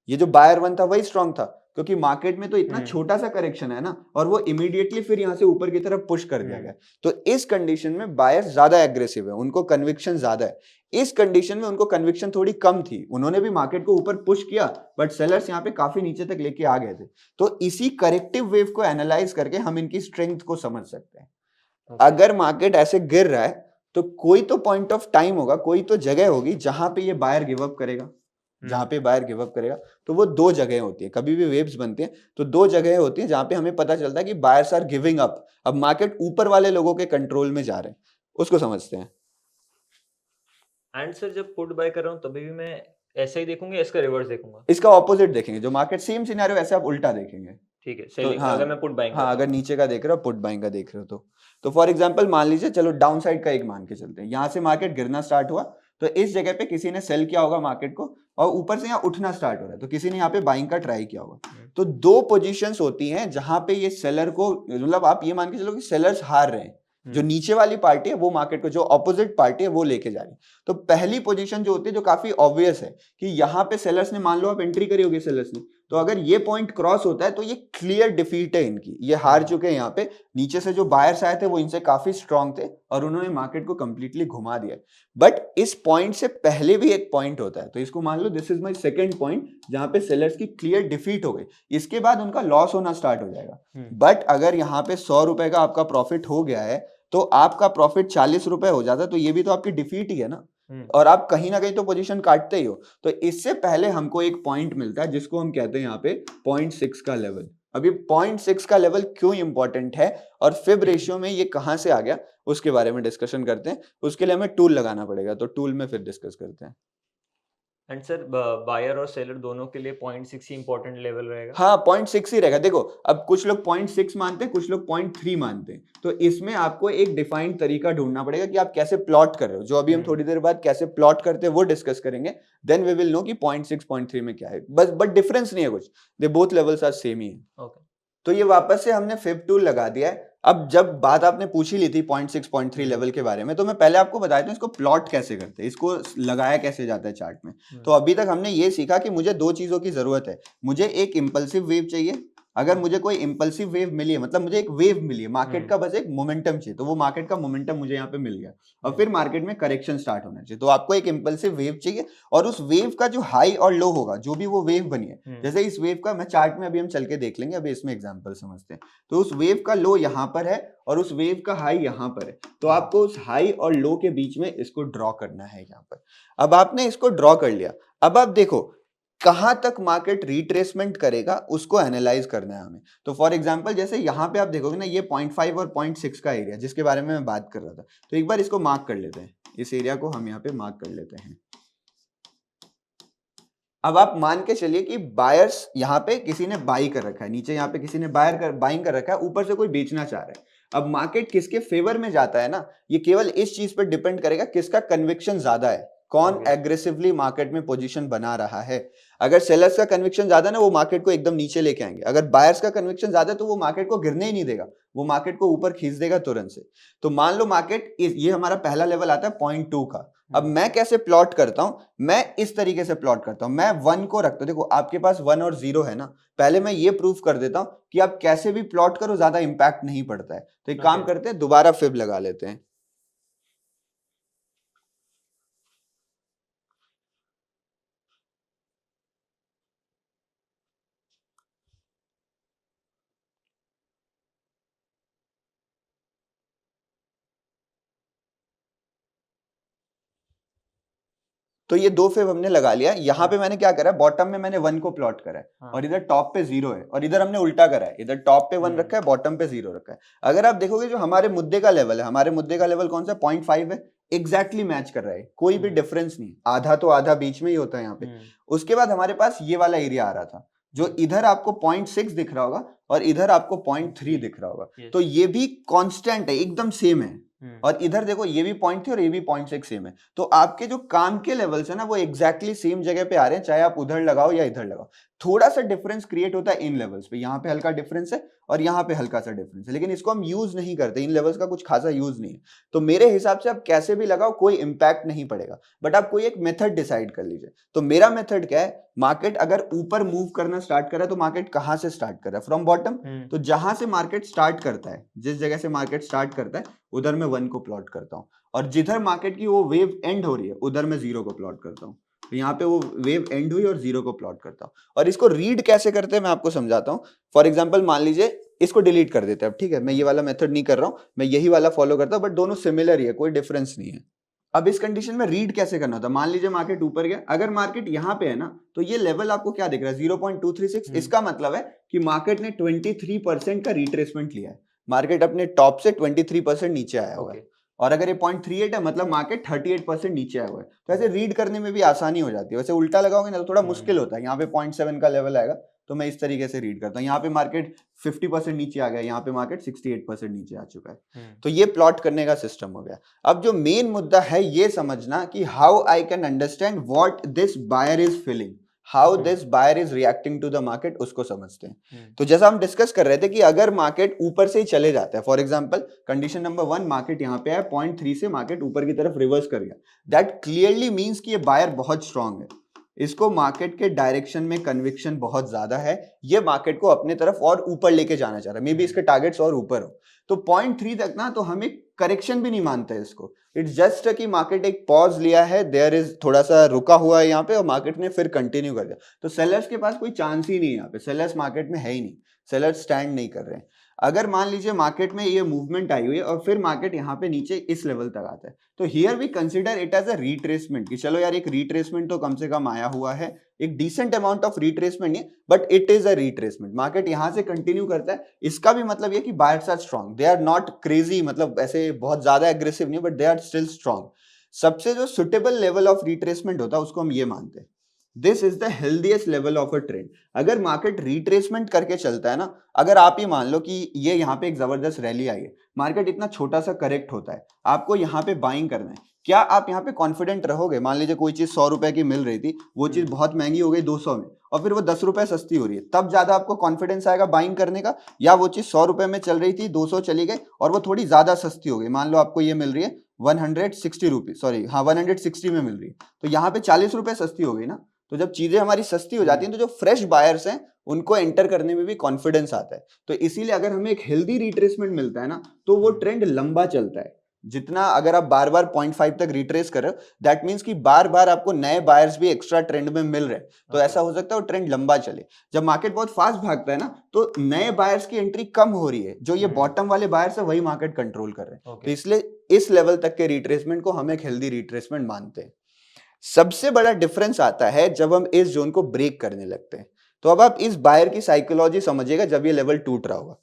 ये जो बायर 1 था वही स्ट्रांग था, क्योंकि मार्केट में तो इतना छोटा सा करेक्शन है ना, और वो इमीडिएटली फिर यहाँ से ऊपर की तरफ पुश कर दिया गया। तो इस कंडीशन में बायर्स ज्यादा एग्रेसिव है, उनको कन्विक्शन ज्यादा है। इस कंडीशन में उनको कन्विक्शन थोड़ी कम थी, उन्होंने भी मार्केट को ऊपर पुश किया, बट सेलर्स यहाँ पे काफी नीचे तक लेके आ गए थे। तो इसी करेक्टिव वेव को एनालाइज करके हम इनकी स्ट्रेंथ को समझ सकते हैं। अगर मार्केट ऐसे गिर रहा है तो कोई तो पॉइंट ऑफ टाइम होगा, कोई तो जगह होगी जहां पे ये बायर गिव अप करेगा। जहां पे बायर गिव अप करेगा, तो वो दो जगह होती है, कभी भी वेव्स बनती हैं तो दो जगह होती हैं जहां पे हमें पता चलता है कि बायर्स आर गिविंग अप। अब मार्केट ऊपर वाले लोगों के कंट्रोल में जा रहे हैं, उसको समझते हैं। एंड सर, जब पुट बाय कर रहा हूँ तभी भी मैं ऐसा ही देखूंगा, इसका रिवर्स देखूंगा? इसका ऑपोजिट देखेंगे, जो मार्केट सेम सिनेरियो ऐसे आप उल्टा देखेंगे। ठीक है, तो हाँ, अगर मैं पुट बाइंग अगर नीचे का देख रहे हो, पुट बाइंग का देख रहे हो, तो फॉर एग्जांपल मान लीजिए, चलो डाउन साइड का एक मान के चलते हैं, यहाँ से मार्केट गिरना स्टार्ट हुआ, तो इस जगह पे किसी ने सेल किया होगा मार्केट को, और ऊपर से यहाँ उठना स्टार्ट हो रहा है, तो किसी ने यहाँ पे बाइंग का ट्राई किया होगा। तो दो पोजीशंस होती हैं जहां पे ये सेलर को, मतलब आप ये मान के चलो कि सेलर्स हार रहे हैं, जो नीचे वाली पार्टी है वो मार्केट को, जो ऑपोजिट पार्टी है वो लेके जा रही है। तो पहली पोजीशन जो होती है, जो काफी ऑब्वियस है, कि यहाँ पे सेलर्स ने, मान लो आप एंट्री करी होगी सेलर्स ने, तो अगर ये पॉइंट क्रॉस होता है तो ये क्लियर डिफीट है इनकी, ये हार चुके हैं। यहाँ पे नीचे से जो बायर्स आए थे वो इनसे काफी स्ट्रांग थे और उन्होंने मार्केट को कंप्लीटली घुमा दिया। बट इस पॉइंट से पहले भी एक पॉइंट होता है, तो इसको मान लो this is my second point, जहां पे सेलर्स की क्लियर डिफीट हो गई, इसके बाद उनका लॉस होना स्टार्ट हो जाएगा। बट अगर यहाँ पे 100 रुपए का आपका प्रॉफिट हो गया है, तो आपका प्रॉफिट 40 रुपए हो जाता है, तो ये भी तो आपकी डिफीट ही है ना, और आप कहीं ना कहीं तो पोजीशन काटते ही हो। तो इससे पहले हमको एक पॉइंट मिलता है जिसको हम कहते हैं यहाँ पे 0.6 का लेवल। अब ये 0.6 का लेवल क्यों इंपॉर्टेंट है और फिब रेशियो में ये कहां से आ गया, उसके बारे में डिस्कशन करते हैं। उसके लिए हमें टूल लगाना पड़ेगा, तो टूल में फिर डिस्कस करते हैं। एंड सर, बायर और सेलर दोनों के लिए 0.6 ही इंपॉर्टेंट लेवल रहेगा? हाँ, 0.6 ही रहेगा। देखो, अब कुछ लोग 0.6 मानते हैं, कुछ लोग 0.3 मानते हैं, तो इसमें आपको एक डिफाइंड तरीका ढूंढना पड़ेगा कि आप कैसे प्लॉट कर रहे हो, जो अभी हम थोड़ी देर बाद कैसे प्लॉट करते हैं वो डिस्कस करेंगे। देन वी विल नो कि 0.6 0.3 में क्या है, बस बट डिफरेंस नहीं है कुछ, they both levels are same ही है। ओके, तो ये वापस से हमने फिब टूल लगा दिया है। अब जब बात आपने पूछी ली थी 0.6 0.3 लेवल के बारे में, तो मैं पहले आपको बताया था इसको प्लॉट कैसे करते हैं, इसको लगाया कैसे जाता है चार्ट में। तो अभी तक हमने ये सीखा कि मुझे दो चीजों की जरूरत है। मुझे एक इंपल्सिव वेव चाहिए, अगर मुझे कोई इंपल्सिव वेव मिली है, मतलब मुझे एक वेव मिली है, मार्केट का बस एक मोमेंटम चाहिए, तो वो मार्केट का मोमेंटम मुझे यहाँ पे मिल गया, और फिर मार्केट में करेक्शन स्टार्ट होना चाहिए। तो आपको एक इंपल्सिव वेव चाहिए, और उस वेव का जो हाई और लो होगा, जो भी वो वेव बनी है, जैसे इस वेव का मैं चार्ट में अभी हम चल के देख लेंगे, अभी इसमें एग्जाम्पल समझते हैं। तो उस वेव का लो यहाँ पर है और उस वेव का हाई यहाँ पर है, तो आपको उस हाई और लो के बीच में इसको ड्रॉ करना है यहाँ पर। अब आपने इसको ड्रॉ कर लिया, अब आप देखो कहां तक मार्केट रिट्रेसमेंट करेगा, उसको एनालाइज करना है हमें। तो फॉर एग्जांपल, जैसे यहां पे आप देखोगे ना, ये 0.5 और 0.6 का एरिया जिसके बारे में मैं बात कर रहा था, तो एक बार इसको मार्क कर लेते हैं, इस एरिया को हम यहाँ पे मार्क कर लेते हैं। अब आप मान के चलिए कि बायर्स यहाँ पे किसी ने बाई कर रखा है, नीचे यहाँ पे किसी ने बाइंग कर रखा है, ऊपर से कोई बेचना चाह रहा है। अब मार्केट किसके फेवर में जाता है ना, ये केवल इस चीज पर डिपेंड करेगा किसका कन्विक्शन ज्यादा है, कौन Okay. एग्रेसिवली मार्केट में पोजीशन बना रहा है। अगर सेलर्स का कन्विक्शन ज्यादा ना, वो मार्केट को एकदम नीचे लेके आएंगे। अगर बायर्स का कन्विक्शन ज्यादा है तो वो मार्केट को गिरने ही नहीं देगा, वो मार्केट को ऊपर खींच देगा तुरंत से। तो मान लो मार्केट, ये हमारा पहला लेवल आता है 0.2 का। अब मैं कैसे प्लॉट करता हूं, मैं इस तरीके से प्लॉट करता हूं, मैं 1 को रखता हूं। देखो आपके पास 1 और 0 है ना, पहले मैं ये प्रूफ कर देता हूं कि आप कैसे भी प्लॉट करो ज्यादा इंपैक्ट नहीं पड़ता है। तो एक काम Okay. करते हैं, दोबारा फिब लगा लेते हैं। तो ये 2 फेव हमने लगा लिया। यहाँ पे मैंने क्या करा है, बॉटम में मैंने 1 को प्लॉट करा है हाँ. और इधर टॉप पे 0 है, और इधर हमने उल्टा करा है, इधर टॉप पे 1 रखा है, बॉटम पे 0 रखा है। अगर आप देखोगे जो हमारे मुद्दे का लेवल है, हमारे मुद्दे का लेवल कौन सा, 0.5 है, एग्जैक्टली मैच कर रहा है, कोई भी डिफरेंस नहीं, आधा तो आधा बीच में ही होता है यहाँ पे। उसके बाद हमारे पास ये वाला एरिया आ रहा था, जो इधर आपको 0.6 दिख रहा होगा और इधर आपको 0.3 दिख रहा होगा। Yes. तो ये भी कांस्टेंट है, एकदम सेम है। हम्म. और इधर देखो ये भी 0.3 और ये भी 0.6 सेम है। तो आपके जो काम के लेवल्स है ना, वो एग्जैक्टली सेम जगह पे आ रहे हैं, चाहे आप उधर लगाओ या इधर लगाओ। थोड़ा सा डिफरेंस क्रिएट होता है इन लेवल्स पे, यहाँ पे हल्का डिफरेंस है और यहाँ पे हल्का सा डिफरेंस है, लेकिन इसको हम यूज नहीं करते, इन लेवल्स का कुछ खासा यूज नहीं है। तो मेरे हिसाब से आप कैसे भी लगाओ कोई इंपैक्ट नहीं पड़ेगा, बट आप कोई एक मेथड डिसाइड कर लीजिए। तो मेरा मेथड क्या है, मार्केट अगर ऊपर मूव करना स्टार्ट कर रहा है तो मार्केट कहाँ से स्टार्ट कर रहा है, फ्रॉम बॉटम। तो जहां से मार्केट स्टार्ट करता है, जिस जगह से मार्केट स्टार्ट करता है उधर मैं 1 को प्लॉट करता हूँ, और जिधर मार्केट की वो वेव एंड हो रही है उधर मैं 0 को प्लॉट करता हूँ। तो यहाँ पे वो वेव एंड हुई और 0 को प्लॉट करता हूँ। और इसको रीड कैसे करते हैं मैं आपको समझाता हूँ। फॉर एग्जाम्पल मान लीजिए इसको डिलीट कर देते हैं अब, ठीक है, मैं ये वाला मेथड नहीं कर रहा हूँ, मैं यही वाला फॉलो करता हूँ, बट दोनों सिमिलर ही है, कोई डिफरेंस नहीं है। अब इस कंडीशन में रीड कैसे करना होता है, मान लीजिए मार्केट ऊपर गया, अगर मार्केट यहाँ पे है ना, तो ये लेवल आपको क्या दिख रहा है, 0.236। इसका मतलब है कि मार्केट ने 23% का रिट्रेसमेंट लिया है, मार्केट अपने टॉप से 23% नीचे आया हुआ है। और अगर ये 0.38 है मतलब मार्केट 38% नीचे आया हुआ है। तो ऐसे रीड करने में भी आसानी हो जाती है। वैसे उल्टा लगाओगे ना तो थोड़ा मुश्किल होता है, यहाँ पे 0.7 का लेवल आएगा, तो मैं इस तरीके से रीड करता हूँ। यहाँ पे मार्केट 50% नीचे आ गया, यहाँ पे मार्केट 68% नीचे आ चुका है। तो ये प्लॉट करने का सिस्टम हो गया। अब जो मेन मुद्दा है ये समझना कि how I can understand what this buyer is feeling, how this buyer is reacting to the market, उसको समझते हैं। तो जैसा हम डिस्कस कर रहे थे कि अगर मार्केट ऊपर से ही चले जाता है, for example condition number 1, market यहाँ पे है 0.3 से मार्केट ऊपर की तरफ रिवर्स कर गया, दैट क्लियरली मींस कि ये बायर बहुत स्ट्रांग है, इसको मार्केट के डायरेक्शन में कन्विक्शन बहुत ज्यादा है, ये मार्केट को अपने तरफ और ऊपर लेके जाना चाह रहा है, मे बी इसके टारगेट्स और ऊपर हो। तो 0.3 तक ना, तो हम एक करेक्शन भी नहीं मानते इसको, इट्स जस्ट कि मार्केट एक पॉज लिया है, देयर इज थोड़ा सा रुका हुआ है यहाँ पे, और मार्केट ने फिर कंटिन्यू कर दिया। तो सेलर्स के पास कोई चांस ही नहीं है यहाँ पे, सेलर्स मार्केट में है ही नहीं, सेलर्स स्टैंड नहीं कर रहे हैं। अगर मान लीजिए मार्केट में ये मूवमेंट आई हुई है और फिर मार्केट यहाँ पे नीचे इस लेवल तक आता है, तो here we consider it as a retracement, कि चलो यार एक रिट्रेसमेंट तो कम से कम आया हुआ है, एक डिसेंट अमाउंट ऑफ रिट्रेसमेंट नहीं, but it is a retracement. Market यहां से कंटिन्यू करता है, इसका भी मतलब ये कि buyers are strong, they are not crazy, मतलब ऐसे बहुत ज्यादा एग्रेसिव नहीं, but they are still strong. सबसे जो सुटेबल लेवल ऑफ रिट्रेसमेंट होता है उसको हम ये मानते हैं, this is the healthiest level of a trend. अगर मार्केट रिट्रेसमेंट करके चलता है ना, अगर आप ही मान लो कि ये यहाँ पे एक जबरदस्त रैली आई है, मार्केट इतना छोटा सा करेक्ट होता है, आपको यहाँ पे बाइंग करना है, क्या आप यहाँ पे कॉन्फिडेंट रहोगे? मान लीजिए कोई चीज 100 रुपए की मिल रही थी, वो चीज बहुत महंगी हो गई 200 में, और फिर वो 10 रुपए सस्ती हो रही है, तब ज्यादा आपको कॉन्फिडेंस आएगा बाइंग करने का, या वो चीज 100 रुपए में चल रही थी 200 चली गई और वो थोड़ी ज्यादा सस्ती हो गई, मान लो आपको ये मिल रही है 160 रुपीज, सॉरी हाँ 160 में मिल रही है, तो यहाँ पे 40 रुपए सस्ती हो गई ना। तो जब चीजें हमारी सस्ती हो जाती हैं तो जो फ्रेश बायर्स हैं उनको एंटर करने में भी कॉन्फिडेंस आता है। तो इसीलिए अगर हमें एक हेल्दी रिट्रेसमेंट मिलता है ना, तो वो ट्रेंड लंबा चलता है। जितना अगर आप बार बार 0.5 तक रिट्रेस कर रहे हो, दैट मीन्स कि बार बार आपको नए बायर्स भी एक्स्ट्रा ट्रेंड में मिल रहे हैं, तो ऐसा हो सकता है वो ट्रेंड लंबा चले। जब मार्केट बहुत फास्ट भागता है ना, तो नए बायर्स की एंट्री कम हो रही है, जो ये बॉटम वाले बायर्स है वही मार्केट कंट्रोल कर रहे हैं। तो इसलिए इस लेवल तक के रिट्रेसमेंट को हम एक हेल्दी रिट्रेसमेंट मानते हैं। सबसे बड़ा डिफरेंस आता है जब हम इस जोन को ब्रेक करने लगते हैं। तो अब आप इस बायर की साइकोलॉजी समझिएगा जब ये लेवल टूट रहा होगा।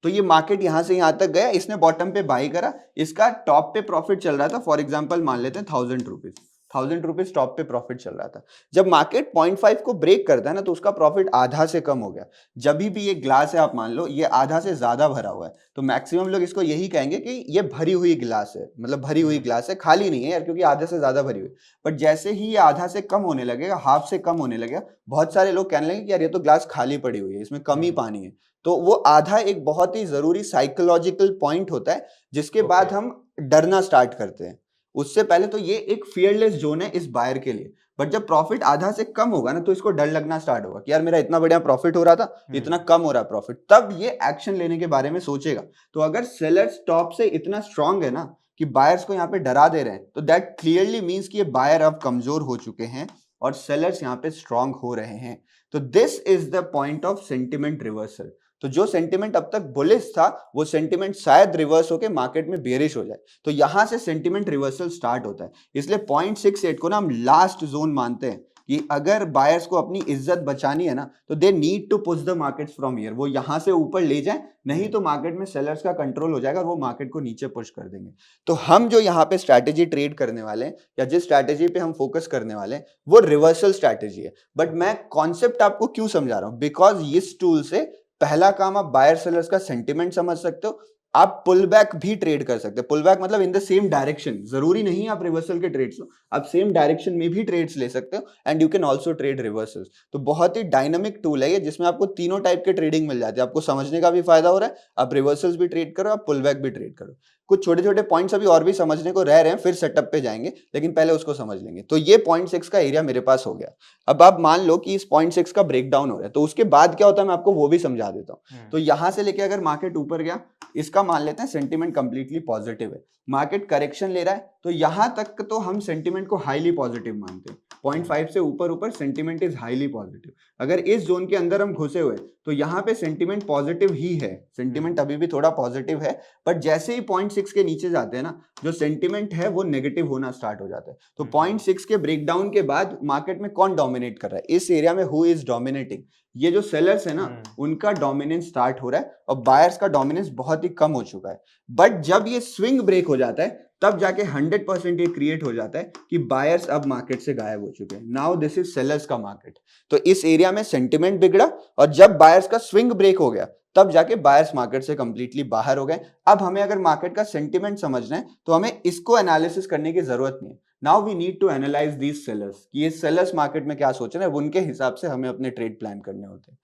तो ये मार्केट यहां से यहां तक गया, इसने बॉटम पे बाई करा, इसका टॉप पे प्रॉफिट चल रहा था, फॉर एग्जांपल मान लेते हैं 1000 रुपीज टॉप पे प्रॉफिट चल रहा था। जब मार्केट 0.5 को ब्रेक करता है ना, तो उसका प्रॉफिट आधा से कम हो गया। जब भी ये ग्लास है, आप मान लो ये आधा से ज्यादा भरा हुआ है, तो मैक्सिमम लोग इसको यही कहेंगे कि ये भरी हुई ग्लास है, मतलब भरी हुई ग्लास है, खाली नहीं है यार, क्योंकि आधे से ज्यादा भरी हुई। बट जैसे ही ये आधा से कम होने लगेगा, हाफ से कम होने लगेगा, बहुत सारे लोग कहने लगे कि यार ये तो ग्लास खाली पड़ी हुई है, इसमें कम ही पानी है। तो वो आधा एक बहुत ही जरूरी साइकोलॉजिकल पॉइंट होता है, जिसके बाद हम डरना स्टार्ट करते हैं। उससे पहले तो ये एक फियरलेस जोन है इस बायर के लिए। बट जब प्रॉफिट आधा से कम होगा ना, तो इसको डर लगना स्टार्ट होगा कि यार मेरा इतना बढ़िया प्रॉफिट हो रहा था, इतना कम हो रहा है प्रॉफिट, तब ये एक्शन लेने के बारे में सोचेगा। तो अगर सेलर्स टॉप से इतना स्ट्रांग है ना कि बायर्स को यहाँ पे डरा दे रहे हैं, तो दैट क्लियरली मीन्स कि ये बायर अब कमजोर हो चुके हैं और सेलर्स यहाँ पे स्ट्रांग हो रहे हैं। तो this is the point of sentiment reversal. तो जो सेंटिमेंट अब तक बुलिश था, वो सेंटिमेंट शायद रिवर्स होकर मार्केट में बेरिश हो जाए, तो यहां से सेंटिमेंट रिवर्सल स्टार्ट होता है। इसलिए 0.68 को ना हम लास्ट जोन मानते हैं कि अगर बायर्स को अपनी इज्जत बचानी है ना, तो they need to push the markets from here, वो यहां से ऊपर ले जाए, नहीं तो मार्केट में सेलर्स का कंट्रोल हो जाएगा और वो मार्केट को नीचे पुश कर देंगे। तो हम जो यहाँ पे स्ट्रैटेजी ट्रेड करने वाले हैं, या जिस स्ट्रैटेजी पे हम फोकस करने वाले हैं, वो रिवर्सल स्ट्रैटेजी है। बट मैं कॉन्सेप्ट आपको क्यों समझा रहा हूं, बिकॉज इस टूल से पहला काम आप बायर सेलर्स का सेंटिमेंट समझ सकते हो, आप पुल बैक भी ट्रेड कर सकते हैं। पुल बैक मतलब इन द सेम डायरेक्शन, जरूरी नहीं आप रिवर्सल के ट्रेड्स लो, आप सेम डायरेक्शन में भी ट्रेड्स ले सकते हो, and you can also trade reversals. तो बहुत ही डायनामिक टूल है ये, जिसमें आपको तीनों टाइप के ट्रेडिंग मिल जाते हैं। आपको समझने का भी फायदा हो रहा है, आप रिवर्सल्स भी ट्रेड करो, आप पुल बैक भी ट्रेड करो। कुछ छोटे छोटे पॉइंट्स अभी और भी समझने को रह रहे हैं, फिर सेटअप पे जाएंगे, लेकिन पहले उसको समझ लेंगे। तो ये 0.6 का एरिया मेरे पास हो गया। अब आप मान लो कि इस 0.6 का ब्रेकडाउन हो रहा है, तो उसके बाद क्या होता है मैं आपको वो भी समझा देता हूँ। तो यहां से लेके अगर मार्केट ऊपर गया, इसका मान लेते हैं सेंटिमेंट कंप्लीटली पॉजिटिव है, मार्केट करेक्शन ले रहा है, तो यहां तक तो हम सेंटिमेंट को हाईली पॉजिटिव मानते हैं। 0.5 से ऊपर सेंटिमेंट इज हाईली पॉजिटिव। अगर इस जोन के अंदर हम घुसे हुए, तो यहाँ पे सेंटिमेंट पॉजिटिव ही है, सेंटिमेंट अभी भी थोड़ा पॉजिटिव है, बट जैसे ही 0.6 के नीचे जाते हैं ना, जो सेंटिमेंट है वो नेगेटिव होना स्टार्ट हो जाता है। तो 0.6 के ब्रेकडाउन के बाद मार्केट में कौन डोमिनेट कर रहा है इस एरिया में, हु इज डोमिनेटिंग? ये जो सेलर्स है ना, उनका डोमिनेंस स्टार्ट हो रहा है और बायर्स का डोमिनेंस बहुत ही कम हो चुका है। बट जब ये स्विंग ब्रेक हो जाता है, तब जाके 100% ये क्रिएट हो जाता है कि बायर्स अब मार्केट से गायब हो चुके हैं। नाउ दिस इज सेलर्स का मार्केट। तो इस एरिया में सेंटिमेंट बिगड़ा, और जब बायर्स का स्विंग ब्रेक हो गया, तब जाके बायर्स मार्केट से कंप्लीटली बाहर हो गए। अब हमें अगर मार्केट का सेंटिमेंट समझना है, तो हमें इसको एनालिसिस करने की जरूरत नहीं है। Now we need to analyse these sellers, कि ये सेलर्स मार्केट में क्या सोच रहे हैं, उनके हिसाब से हमें अपने ट्रेड प्लान करने होते हैं।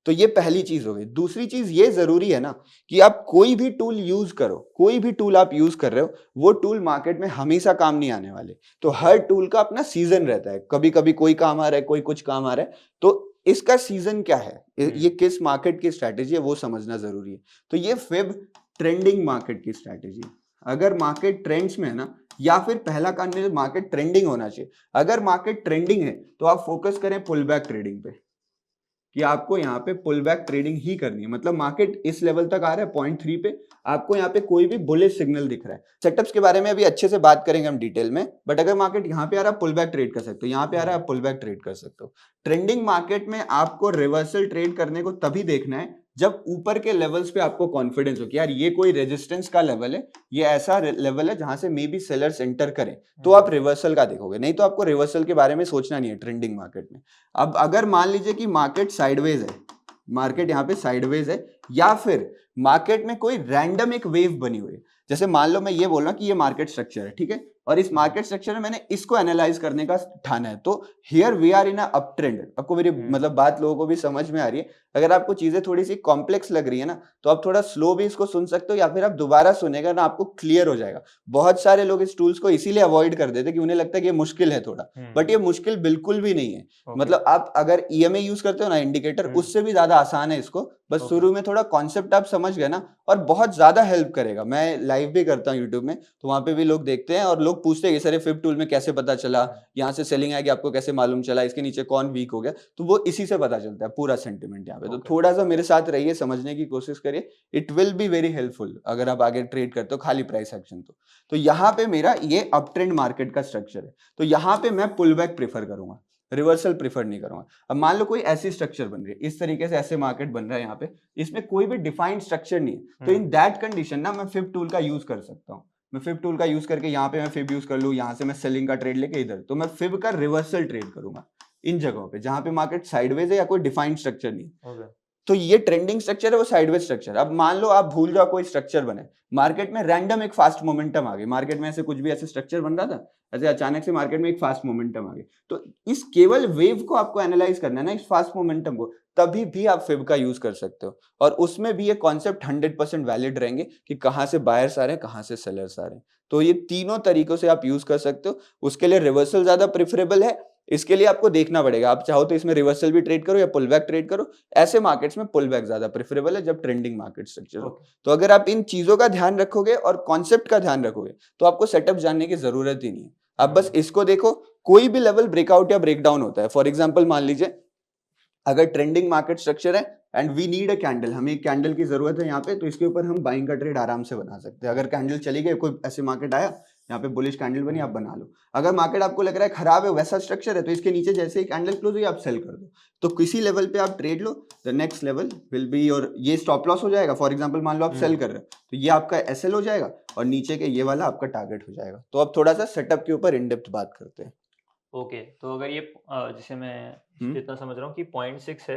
तो ये पहली चीज हो गई। दूसरी चीज ये जरूरी है ना कि आप कोई भी टूल यूज करो, कोई भी टूल आप यूज कर रहे हो, वो टूल मार्केट में हमेशा काम नहीं आने वाले। तो हर टूल का अपना सीजन रहता है, कभी कभी कोई काम आ रहा है, कोई कुछ काम आ रहा है। तो इसका सीजन क्या है, ये किस मार्केट की स्ट्रैटेजी है, वो समझना जरूरी है। तो ये फिब ट्रेंडिंग मार्केट की स्ट्रैटेजी। अगर मार्केट ट्रेंड्स में है ना, या फिर पहला काम में मार्केट ट्रेंडिंग होना चाहिए। अगर मार्केट ट्रेंडिंग है, तो आप फोकस करें पुल बैक ट्रेडिंग पे, कि आपको यहाँ पे पुल बैक ट्रेडिंग ही करनी है। मतलब मार्केट इस लेवल तक आ रहा है 0.3 पे, आपको यहाँ पे कोई भी बुलिश सिग्नल दिख रहा है। सेटअप्स के बारे में अभी अच्छे से बात करेंगे हम डिटेल में, बट अगर मार्केट यहाँ पे आ रहा है, पुल बैक ट्रेड कर सकते हो, यहाँ पे आ रहा है, आप पुल बैक ट्रेड कर सकते हो। ट्रेंडिंग मार्केट में आपको रिवर्सल ट्रेड करने को तभी देखना है जब ऊपर के लेवल्स पे आपको कॉन्फिडेंस हो कि यार ये कोई रेजिस्टेंस का लेवल है, ये ऐसा लेवल है जहां से मे बी सेलर्स एंटर करें, तो आप रिवर्सल का देखोगे। नहीं तो आपको रिवर्सल के बारे में सोचना नहीं है ट्रेंडिंग मार्केट में। अब अगर मान लीजिए कि मार्केट साइडवेज है, मार्केट यहाँ पे साइडवेज है, या फिर मार्केट में कोई रैंडम एक वेव बनी हुई है, जैसे मान लो मैं ये बोल रहा हूँ कि ये मार्केट स्ट्रक्चर है, ठीक है, और इस मार्केट स्ट्रक्चर में मैंने इसको एनालाइज करने का ठाना है, तो here we are in a up trend. आपको मेरी मतलब बात लोगों को भी समझ में आ रही है? अगर आपको चीजें थोड़ी सी कॉम्प्लेक्स लग रही है ना, तो आप थोड़ा स्लो भी इसको सुन सकते हो, या फिर आप दोबारा सुनेगा ना, आपको क्लियर हो जाएगा। बहुत सारे लोग इस टूल्स को इसीलिए अवॉइड कर देते कि उन्हें लगता है कि ये मुश्किल है थोड़ा, बट ये मुश्किल बिल्कुल भी नहीं है। मतलब आप अगर ईएमए यूज करते हो ना, इंडिकेटर, उससे भी ज्यादा आसान है इसको। बस शुरू में थोड़ा कॉन्सेप्ट आप समझ गए ना, और बहुत ज्यादा हेल्प करेगा। मैं लाइव भी करता हूँ यूट्यूब में, तो वहां पे भी लोग देखते हैं और लोग पूछते हैं कि सर फिब टूल में कैसे पता चला, यहाँ से सेलिंग आएगी आपको कैसे मालूम चला, इसके नीचे कौन वीक हो गया, तो वो इसी से पता चलता है पूरा सेंटिमेंट यहाँ पे। तो थोड़ा सा मेरे साथ रहिए, समझने की कोशिश करिए, it will be very helpful अगर आप आगे ट्रेड करते हो खाली प्राइस एक्शन। तो यहाँ पे मेरा ये अप ट्रेंड मार्केट का स्ट्रक्चर है, तो यहाँ पे मैं पुल बैक प्रेफर करूंगा। रिवर्सल प्रीफर नहीं करूंगा। अब मान लो कोई ऐसी स्ट्रक्चर बन रही है, इस तरीके से ऐसे मार्केट बन रहा है यहाँ पे, इसमें कोई भी डिफाइंड स्ट्रक्चर नहीं है, तो इन दैट कंडीशन ना मैं फिब टूल का यूज कर सकता हूँ। मैं फिब टूल का यूज करके यहाँ पे मैं फिब यूज कर लूँ, यहाँ से मैं सेलिंग का ट्रेड लेके इधर, तो मैं फिब का रिवर्सल ट्रेड करूंगा इन जगहों पे जहां पे मार्केट साइडवेज है या कोई डिफाइंड स्ट्रक्चर नहीं। Okay. तो ये ट्रेंडिंग स्ट्रक्चर है, वो साइडवेज स्ट्रक्चर। अब मान लो आप भूल जाओ कोई स्ट्रक्चर बने, मार्केट में रैंडम एक फास्ट मोमेंटम आ गई, मार्केट में ऐसे कुछ भी ऐसे स्ट्रक्चर बन रहा था, ऐसे अचानक से मार्केट में एक फास्ट मोमेंटम आ गई, तो इस केवल वेव को आपको एनालाइज करना है ना, इस फास्ट मोमेंटम को, तभी भी आप फिब का यूज कर सकते हो। और उसमें भी ये कॉन्सेप्ट 100% वैलिड रहेंगे कि कहाँ से बायर्स आ रहे हैं, कहाँ से सेलर्स आ रहे हैं। तो ये तीनों तरीकों से आप यूज कर सकते हो। उसके लिए रिवर्सल ज्यादा प्रेफरेबल है, इसके लिए आपको देखना पड़ेगा, आप चाहो तो इसमें रिवर्सल भी ट्रेड करो या पुल बैक ट्रेड करो। ऐसे मार्केट्स में पुल बैक ज्यादा प्रेफरेबल है जब ट्रेंडिंग मार्केट स्ट्रक्चर हो। तो अगर आप इन चीजों का ध्यान रखोगे और कॉन्सेप्ट का ध्यान रखोगे तो आपको सेटअप जानने की जरूरत ही नहीं है। आप बस इसको देखो, कोई भी लेवल ब्रेकआउट या ब्रेकडाउन होता है, फॉर एग्जाम्पल मान लीजिए अगर ट्रेंडिंग मार्केट स्ट्रक्चर है and we need a candle, हमें एक कैंडल की जरूरत है यहाँ पे, तो इसके ऊपर हम बाइंग का ट्रेड आराम से बना सकते हैं। अगर कैंडल चली गई, कोई ऐसे मार्केट आया यहाँ पे बुलिश कैंडल बनी, आप बना लो। अगर मार्केट आपको लग रहा है खराब है, वैसा स्ट्रक्चर है, तो इसके नीचे जैसे ही कैंडल क्लोज हुई आप सेल कर दो। तो किसी लेवल पे आप trade low, the next level will be, और ये स्टॉप लॉस हो जाएगा। फॉर एग्जांपल मान लो आप सेल कर रहे हो, तो ये आपका एसएल हो जाएगा और नीचे के ये वाला आपका टारगेट हो जाएगा। तो अब थोड़ा सा सेटअप के ऊपर इन डेप्थ बात करते हैं। ओके, तो अगर ये जैसे मैं जितना समझ रहा हूँ कि 0.6 है,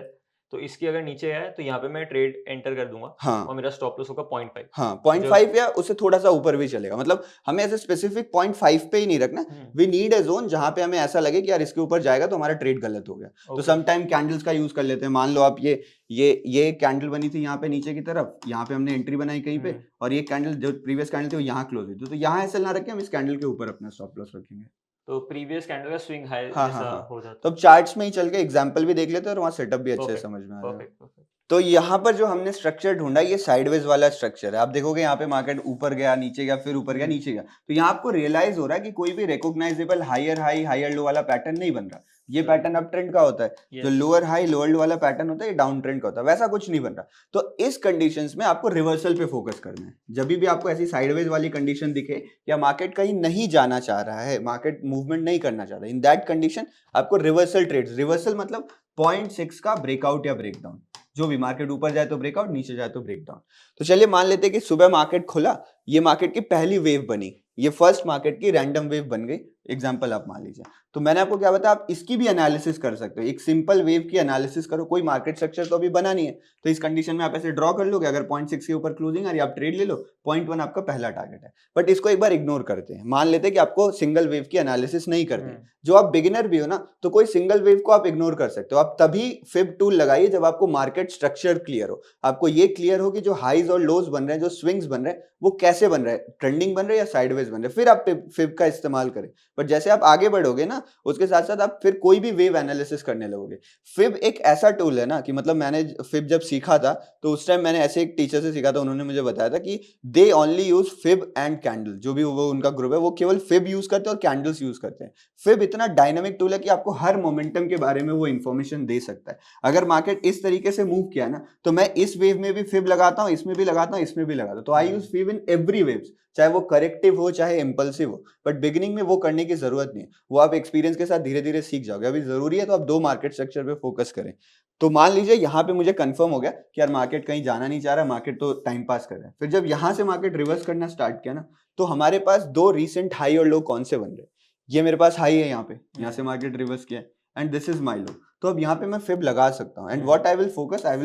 तो इसकी अगर नीचे है तो यहाँ पे मैं ट्रेड एंटर कर दूंगा। हाँ, और मेरा स्टॉप लॉस होगा 0.5। हाँ 0.5 या उससे थोड़ा सा ऊपर भी चलेगा, मतलब हमें ऐसे स्पेसिफिक 0.5 पे ही नहीं रखना। वी नीड ए जोन जहां पे हमें ऐसा लगे कि यार इसके ऊपर जाएगा तो हमारा ट्रेड गलत हो गया। तो सम टाइम कैंडल्स का यूज कर लेते हैं। मान लो आप ये कैंडल बनी थी यहाँ पे नीचे की तरफ, यहाँ पे हमने एंट्री बनाई कहीं पे, और ये कैंडल जो प्रीवियस कैंडल थी वो यहाँ क्लोज हुई, तो यहाँ ऐसा ना रखें, हम इस कैंडल के ऊपर अपना स्टॉप लॉस रखेंगे। तो प्रीवियस कैंडल का स्विंग हाई हाँ, जैसा हाँ। हो जाता तो अब चार्ट्स में ही चल के एग्जांपल भी देख लेते हैं और वहाँ सेटअप भी अच्छे से Perfect, समझ में आ है। जाएगा। परफेक्ट। तो यहाँ पर जो हमने स्ट्रक्चर ढूंढा, ये साइडवेज वाला स्ट्रक्चर है। आप देखोगे यहाँ पे मार्केट ऊपर गया, नीचे गया, फिर ऊपर गया, नीचे गया, तो यहाँ आपको रियलाइज हो रहा है कि कोई भी recognisable higher high higher low वाला पैटर्न नहीं बन रहा। ये पैटर्न अप ट्रेंड का होता है, जो लोअर हाई लोअर लो वाला पैटर्न होता है ये डाउन ट्रेंड का होता है, वैसा कुछ नहीं बन रहा। तो इस कंडीशंस में आपको रिवर्सल पे फोकस करना है। जब भी आपको ऐसी साइडवेज वाली कंडीशन दिखे या मार्केट कहीं नहीं जाना चाह रहा है, मार्केट मूवमेंट नहीं करना चाह रहा है, इन दैट कंडीशन आपको रिवर्सल ट्रेड, रिवर्सल मतलब 0.6 का ब्रेकआउट या ब्रेकडाउन, जो भी मार्केट ऊपर जाए तो ब्रेकआउट, नीचे जाए तो ब्रेकडाउन। तो चलिए मान लेते हैं कि सुबह मार्केट खुला, ये मार्केट की पहली वेव बनी, ये फर्स्ट मार्केट की रैंडम वेव बन गई, एग्जांपल आप मान लीजिए। तो मैंने आपको क्या बताया, आप इसकी भी एनालिसिस कर सकते हो, एक सिंपल वेव की एनालिसिस करो। कोई मार्केट स्ट्रक्चर तो अभी बना नहीं है, तो इस कंडीशन में आप ऐसे ड्रॉ कर लोगे, अगर 0.6 के ऊपर क्लोजिंग आ रही है आप ट्रेड ले लो, 0.1 आपका पहला टारगेट है। बट इसको एक बार इग्नोर करते हैं, मान लेते हैं कि आपको सिंगल वेव की एनालिसिस नहीं करनी है। जो आप बिगिनर भी हो ना, तो कोई सिंगल वेव को आप इग्नोर कर सकते हो। आप तभी फिब टूल लगाइए जब आपको मार्केट स्ट्रक्चर क्लियर हो, आपको ये क्लियर हो कि जो हाईज और लोज बन रहे हैं, जो स्विंग्स बन रहे हैं, वो कैसे बन रहे हैं, ट्रेंडिंग बन रहे हैं या साइडवेज बन रहे हैं, फिर आप फिब का इस्तेमाल करें। बट जैसे आप आगे बढ़ोगे ना, उसके साथ साथ आप फिर कोई भी वेव एनालिसिस करने लगोगे। फिब एक ऐसा टूल है ना कि मतलब मैंने फिब जब सीखा था तो उस टाइम मैंने ऐसे एक टीचर से सीखा था, उन्होंने मुझे बताया था कि they only use fib and candle, जो भी वो उनका ग्रुप है वो केवल फिब यूज करते हैं और कैंडल्स यूज करते हैं। फिब इतना डायनामिक टूल है कि आपको हर मोमेंटम के बारे में वो इंफॉर्मेशन दे सकता है। अगर मार्केट इस तरीके से मूव किया ना, तो मैं इस वेव में भी फिब लगाता हूँ, इसमें भी लगाता हूँ, इसमें भी लगाता हूँ। तो I use Fib in every waves, चाहे वो करेक्टिव हो चाहे इंपल्सिव हो। बट बिगिनिंग में वो करने की जरूरत नहीं है, वो आप एक्सपीरियंस के साथ धीरे धीरे सीख जाओगे। अभी जरूरी है तो आप दो मार्केट स्ट्रक्चर पे फोकस करें। तो मान लीजिए यहाँ पे मुझे कंफर्म हो गया कि यार मार्केट कहीं जाना नहीं चाह रहा, मार्केट तो टाइम पास कर रहा है। फिर जब यहाँ से मार्केट रिवर्स करना स्टार्ट किया ना, तो हमारे पास दो रिसेंट हाई और लो कौन से बन रहे। ये मेरे पास हाई है, यहाँ से मार्केट रिवर्स किया एंड दिस इज माई लो। तो अब यहाँ पे मैं फिब लगा सकता हूँ and what I will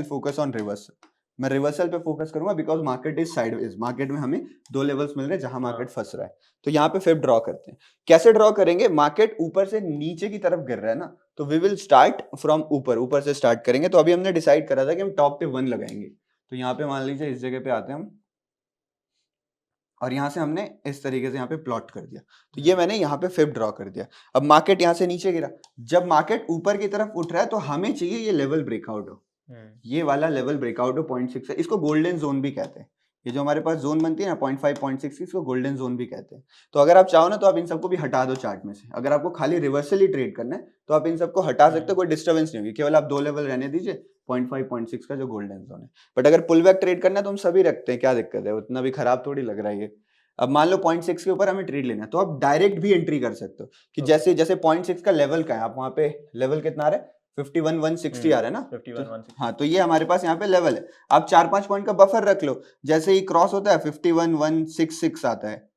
focus on reversal. मैं रिवर्सल पे फोकस करूंगा because market is sideways, market में हमें दो लेवल्स मिल रहे हैं जहां मार्केट फंस रहा है। तो यहाँ पे फिब ड्रॉ करते हैं। कैसे ड्रॉ करेंगे, मार्केट ऊपर से नीचे की तरफ गिर रहा है ना, तो वी विल स्टार्ट फ्रॉम ऊपर से स्टार्ट करेंगे। तो अभी हमने डिसाइड करा था कि हम टॉप पे 1 लगाएंगे। तो यहाँ पे मान लीजिए इस जगह पे आते हैं हम, और यहाँ से हमने इस तरीके से यहाँ पे प्लॉट कर दिया। तो ये मैंने यहाँ पे फिब ड्रॉ कर दिया। अब मार्केट यहाँ से नीचे गिरा, जब मार्केट ऊपर की तरफ उठ रहा है तो हमें चाहिए ये लेवल ब्रेकआउट हो, ये वाला लेवल ब्रेकआउट हो 0.6 है। इसको गोल्डन जोन भी कहते हैं। ये जो हमारे पास जोन बनती है ना 0.5 0.6, इसको गोल्डन जोन भी कहते हैं। तो अगर आप चाहो ना तो आप इन सबको भी हटा दो चार्ट में से। अगर आपको खाली रिवर्सल ही ट्रेड करना है तो आप इन सबको हटा सकते हो, कोई डिस्टर्बेंस नहीं होगी। केवल आप दो लेवल रहने दीजिए, 0.5 0.6 का जो गोल्डन जोन है। बट अगर पुल बैक ट्रेड करना है तो हम सभी रखते हैं, क्या दिक्कत है, उतना भी खराब थोड़ी लग रहा है ये। अब मान लो 0.6 के ऊपर हमें ट्रेड लेना है, तो आप डायरेक्ट भी एंट्री कर सकते हो कि Okay. जैसे जैसे 0.6 का लेवल का है, आप वहाँ पे लेवल कितना आ रहा है, 51,160 आ रहा है ना, 51,160. हाँ, तो ये हमारे पास यहाँ पे लेवल है। आप 4-5 पॉइंट का बफर रख लो, जैसे ही क्रॉस होता है 51,166 आता है,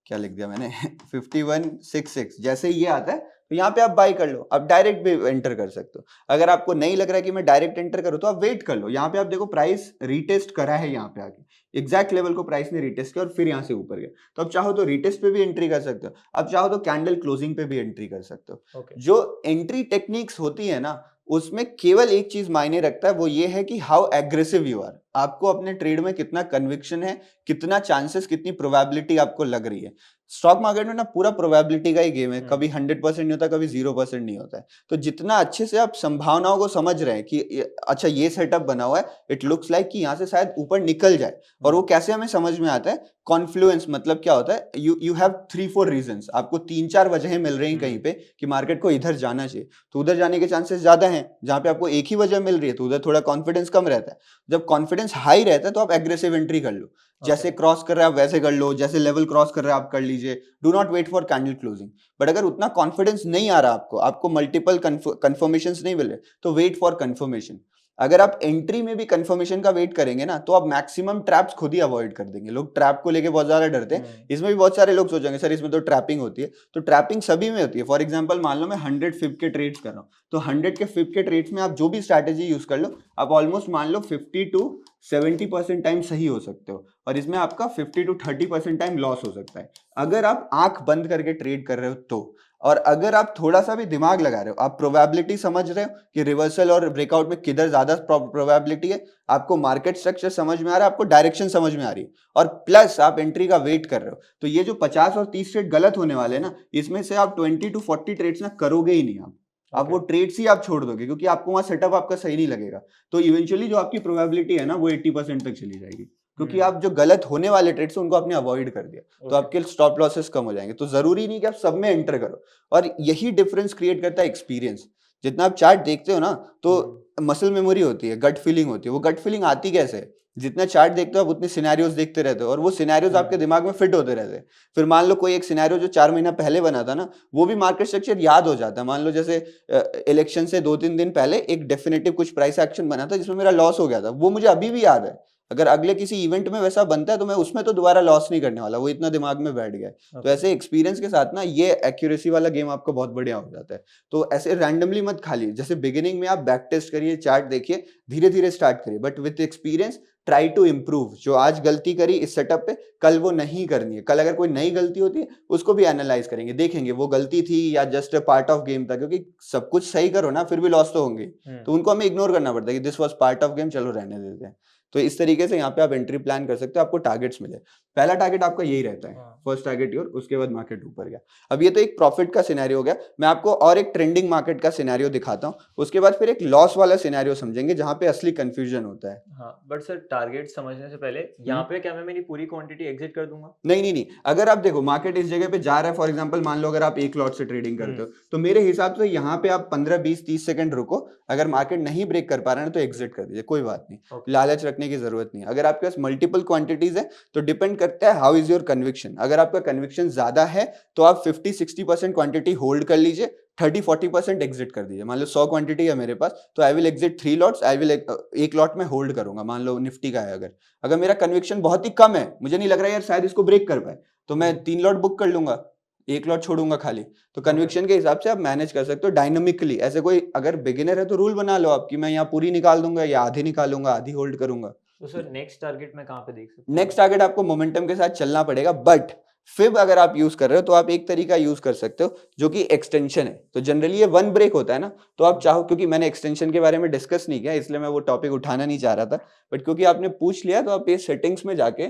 क्या लिख दिया मैंने 51,66, जैसे ही ये आता है तो यहाँ पे आप बाई कर लो, आप डायरेक्ट भी एंटर कर सकते हो। अगर आपको नहीं लग रहा है कि मैं डायरेक्ट एंटर करूँ तो आप वेट कर लो, यहाँ पे आप देखो प्राइस रीटेस्ट करा है, यहाँ पे आके एग्जैक्ट लेवल को प्राइस ने रीटेस्ट किया और फिर यहाँ से ऊपर गया, तो आप चाहो तो रीटेस्ट पे भी एंट्री कर सकते हो, आप चाहो तो कैंडल क्लोजिंग पे भी एंट्री कर सकते हो। Okay. जो एंट्री टेक्निक्स होती है ना, उसमें केवल एक चीज मायने रखता है, वो ये है कि हाउ एग्रेसिव यू आर, आपको अपने ट्रेड में कितना कन्विक्शन है, कितना चांसेस, कितनी प्रोबेबिलिटी आपको लग रही है। स्टॉक मार्केट में ना पूरा प्रोबेबिलिटी का ही गेम है, कभी 100% नहीं होता, कभी 0% नहीं होता है। तो जितना अच्छे से आप संभावनाओं को समझ रहे हैं कि अच्छा ये सेटअप बना हुआ है, इट लुक्स लाइक कि यहाँ से शायद ऊपर निकल जाए, और वो कैसे हमें समझ में आता है, कॉन्फ्लुएंस मतलब क्या होता है, यू हैव 3-4 रीजंस, आपको 3-4 वजहें मिल रही हैं कहीं पे कि मार्केट को इधर जाना चाहिए, तो उधर जाने के चांसेस ज्यादा हैं। जहां पे आपको एक ही वजह मिल रही है तो उधर थोड़ा कॉन्फिडेंस कम रहता है। जब कॉन्फिडेंस हाई रहता है तो आप एग्रेसिव एंट्री कर लो, जैसे क्रॉस कर रहे हैं आप वैसे कर लो, जैसे लेवल क्रॉस कर रहे हैं आप कर लीजिए, do not wait for candle closing. But अगर उतना कॉन्फिडेंस नहीं आ रहा आपको मल्टीपल कंफर्मेशंस नहीं मिल रहे, तो वेट फॉर कंफर्मेशन। अगर आप एंट्री में भी कंफर्मेशन का वेट करेंगे ना, तो आप मैक्सिमम ट्रैप्स खुद ही अवॉइड कर देंगे। लोग ट्रैप को लेके बहुत ज्यादा डरते हैं, इसमें भी बहुत सारे लोग सोचेंगे सर इसमें तो ट्रैपिंग होती है, तो ट्रैपिंग सभी में होती है। फॉर एग्जांपल मान लो मैं 100 फिप के ट्रेड्स कर रहा हूँ, तो 100 के फिप के ट्रेड्स में आप जो भी स्ट्रैटेजी यूज कर लो, आप ऑलमोस्ट मान लो 50 to 70% टाइम सही हो सकते हो, और इसमें आपका 50 to 30% टाइम लॉस हो सकता है अगर आप आंख बंद करके ट्रेड कर रहे हो तो। और अगर आप थोड़ा सा भी दिमाग लगा रहे हो, आप प्रोबेबिलिटी समझ रहे हो कि रिवर्सल और ब्रेकआउट में किधर ज्यादा प्रोबेबिलिटी है, आपको मार्केट स्ट्रक्चर समझ में आ रहा है, आपको डायरेक्शन समझ में आ रही है, और प्लस आप एंट्री का वेट कर रहे हो, तो ये जो 50 और 30 ट्रेड गलत होने वाले हैं ना, इसमें से आप 20 to 40 ट्रेड्स ना करोगे ही नहीं। आप वो ट्रेड्स ही आप छोड़ दोगे, क्योंकि आपको वहां सेटअप आपका सही नहीं लगेगा। तो इवेंचुअली जो आपकी प्रोबेबिलिटी है ना, वो 80% तक चली जाएगी, क्योंकि आप जो गलत होने वाले ट्रेड्स उनको आपने अवॉइड कर दिया, तो आपके स्टॉप लॉसेस कम हो जाएंगे। तो जरूरी नहीं कि आप सब में एंटर करो, और यही डिफरेंस क्रिएट करता है एक्सपीरियंस। जितना आप चार्ट देखते हो ना, तो मसल मेमोरी होती है, गट फीलिंग होती है। वो गट फीलिंग आती कैसे है, जितना चार्ट देखते हो आप उतने सिनेरियोज देखते रहते हो, और वो सिनेरियोज आपके दिमाग में फिट होते रहते हैं। फिर मान लो कोई एक सिनेरियो जो 4 महीना पहले बना था ना, वो भी मार्केट स्ट्रक्चर याद हो जाता है। मान लो जैसे इलेक्शन से 2-3 दिन पहले एक डेफिनेटिव कुछ प्राइस एक्शन बना था जिसमें मेरा लॉस हो गया था, वो मुझे अभी भी याद है। अगर अगले किसी इवेंट में वैसा बनता है तो मैं उसमें तो दोबारा लॉस नहीं करने वाला, वो इतना दिमाग में बैठ गया है। तो ऐसे एक्सपीरियंस के साथ ना ये एक्यूरेसी वाला गेम आपका बहुत बढ़िया हो जाता है। तो ऐसे रैंडमली मत खालिए, जैसे बिगिनिंग में आप बैक टेस्ट करिए, चार्ट देखिए, धीरे धीरे स्टार्ट करिए, but with experience try to improve. जो आज गलती करी इस सेटअप पे, कल वो नहीं करनी है। कल अगर कोई नई गलती होती है उसको भी एनालाइज करेंगे, देखेंगे वो गलती थी या just a part of game था, क्योंकि सब कुछ सही करो ना फिर भी लॉस तो होंगे, तो उनको हमें इग्नोर करना पड़ता है कि this was part of game, चलो रहने देते हैं। तो इस तरीके से यहाँ पे आप एंट्री प्लान कर सकते हो, आपको टारगेट्स मिले। पहला टारगेट आपका यही रहता है, फर्स्ट टारगेट योर, उसके बाद मार्केट ऊपर गया। अब ये तो एक प्रॉफिट का सिनेरियो हो गया। मैं आपको और एक ट्रेंडिंग मार्केट का सिनेरियो दिखाता हूँ, उसके बाद फिर एक लॉस वाला सिनेरियो समझेंगे जहां पे असली कंफ्यूजन होता है। हाँ, बट सर टारगेट समझने से पहले यहाँ पे क्या मैं मेरी पूरी क्वांटिटी एग्जिट कर दूंगा? नहीं, अगर आप देखो मार्केट इस जगह पे जा रहा है, फॉर एग्जांपल मान लो अगर आप एक लॉट से ट्रेडिंग करते हो, तो मेरे हिसाब से यहाँ पे आप 15-20-30 सेकंड रुको। अगर मार्केट नहीं ब्रेक कर पा रहा है तो एग्जिट कर दीजिए, कोई बात नहीं, लालच रखने की जरूरत नहीं। अगर आपके पास मल्टीपल क्वांटिटीज है तो डिपेंड करता है हाउ इज योर कन्विक्शन। अगर आपका कन्विक्शन ज्यादा है तो आप 50-60% क्वांटिटी होल्ड कर लीजिए, 30-40% एग्जिट कर दीजिए। मान लो 100 क्वांटिटी है मेरे पास, तो I will exit 3 lots, I will एक लॉट में होल्ड करूंगा। मान लो निफ्टी का है, अगर मेरा कन्विक्शन बहुत ही कम है, मुझे नहीं लग रहा है यार शायद इसको ब्रेक कर पाए, तो मैं 3 लॉट बुक कर लूंगा, 1 लॉट छोड़ूंगा खाली। तो कन्विक्शन के हिसाब से आप मैनेज कर सकते हो डायनामिकली। ऐसे कोई अगर बिगिनर है तो रूल बना लो आपकी, मैं यहाँ पूरी निकाल दूंगा या आधी निकालूंगा, आधी होल्ड करूंगा। तो सर नेक्स्ट टारगेट मैं कहाँ पे देख सकता हूँ? नेक्स्ट टारगेट आपको मोमेंटम के साथ चलना पड़ेगा, बट फिब अगर आप यूज कर रहे हो तो आप एक तरीका यूज कर सकते हो जो कि एक्सटेंशन है। तो जनरली ये 1 ब्रेक होता है ना, तो आप चाहो, क्योंकि मैंने एक्सटेंशन के बारे में डिस्कस नहीं किया इसलिए मैं वो टॉपिक उठाना नहीं चाह रहा था, बट क्योंकि आपने पूछ लिया तो आप ये सेटिंग्स में जाके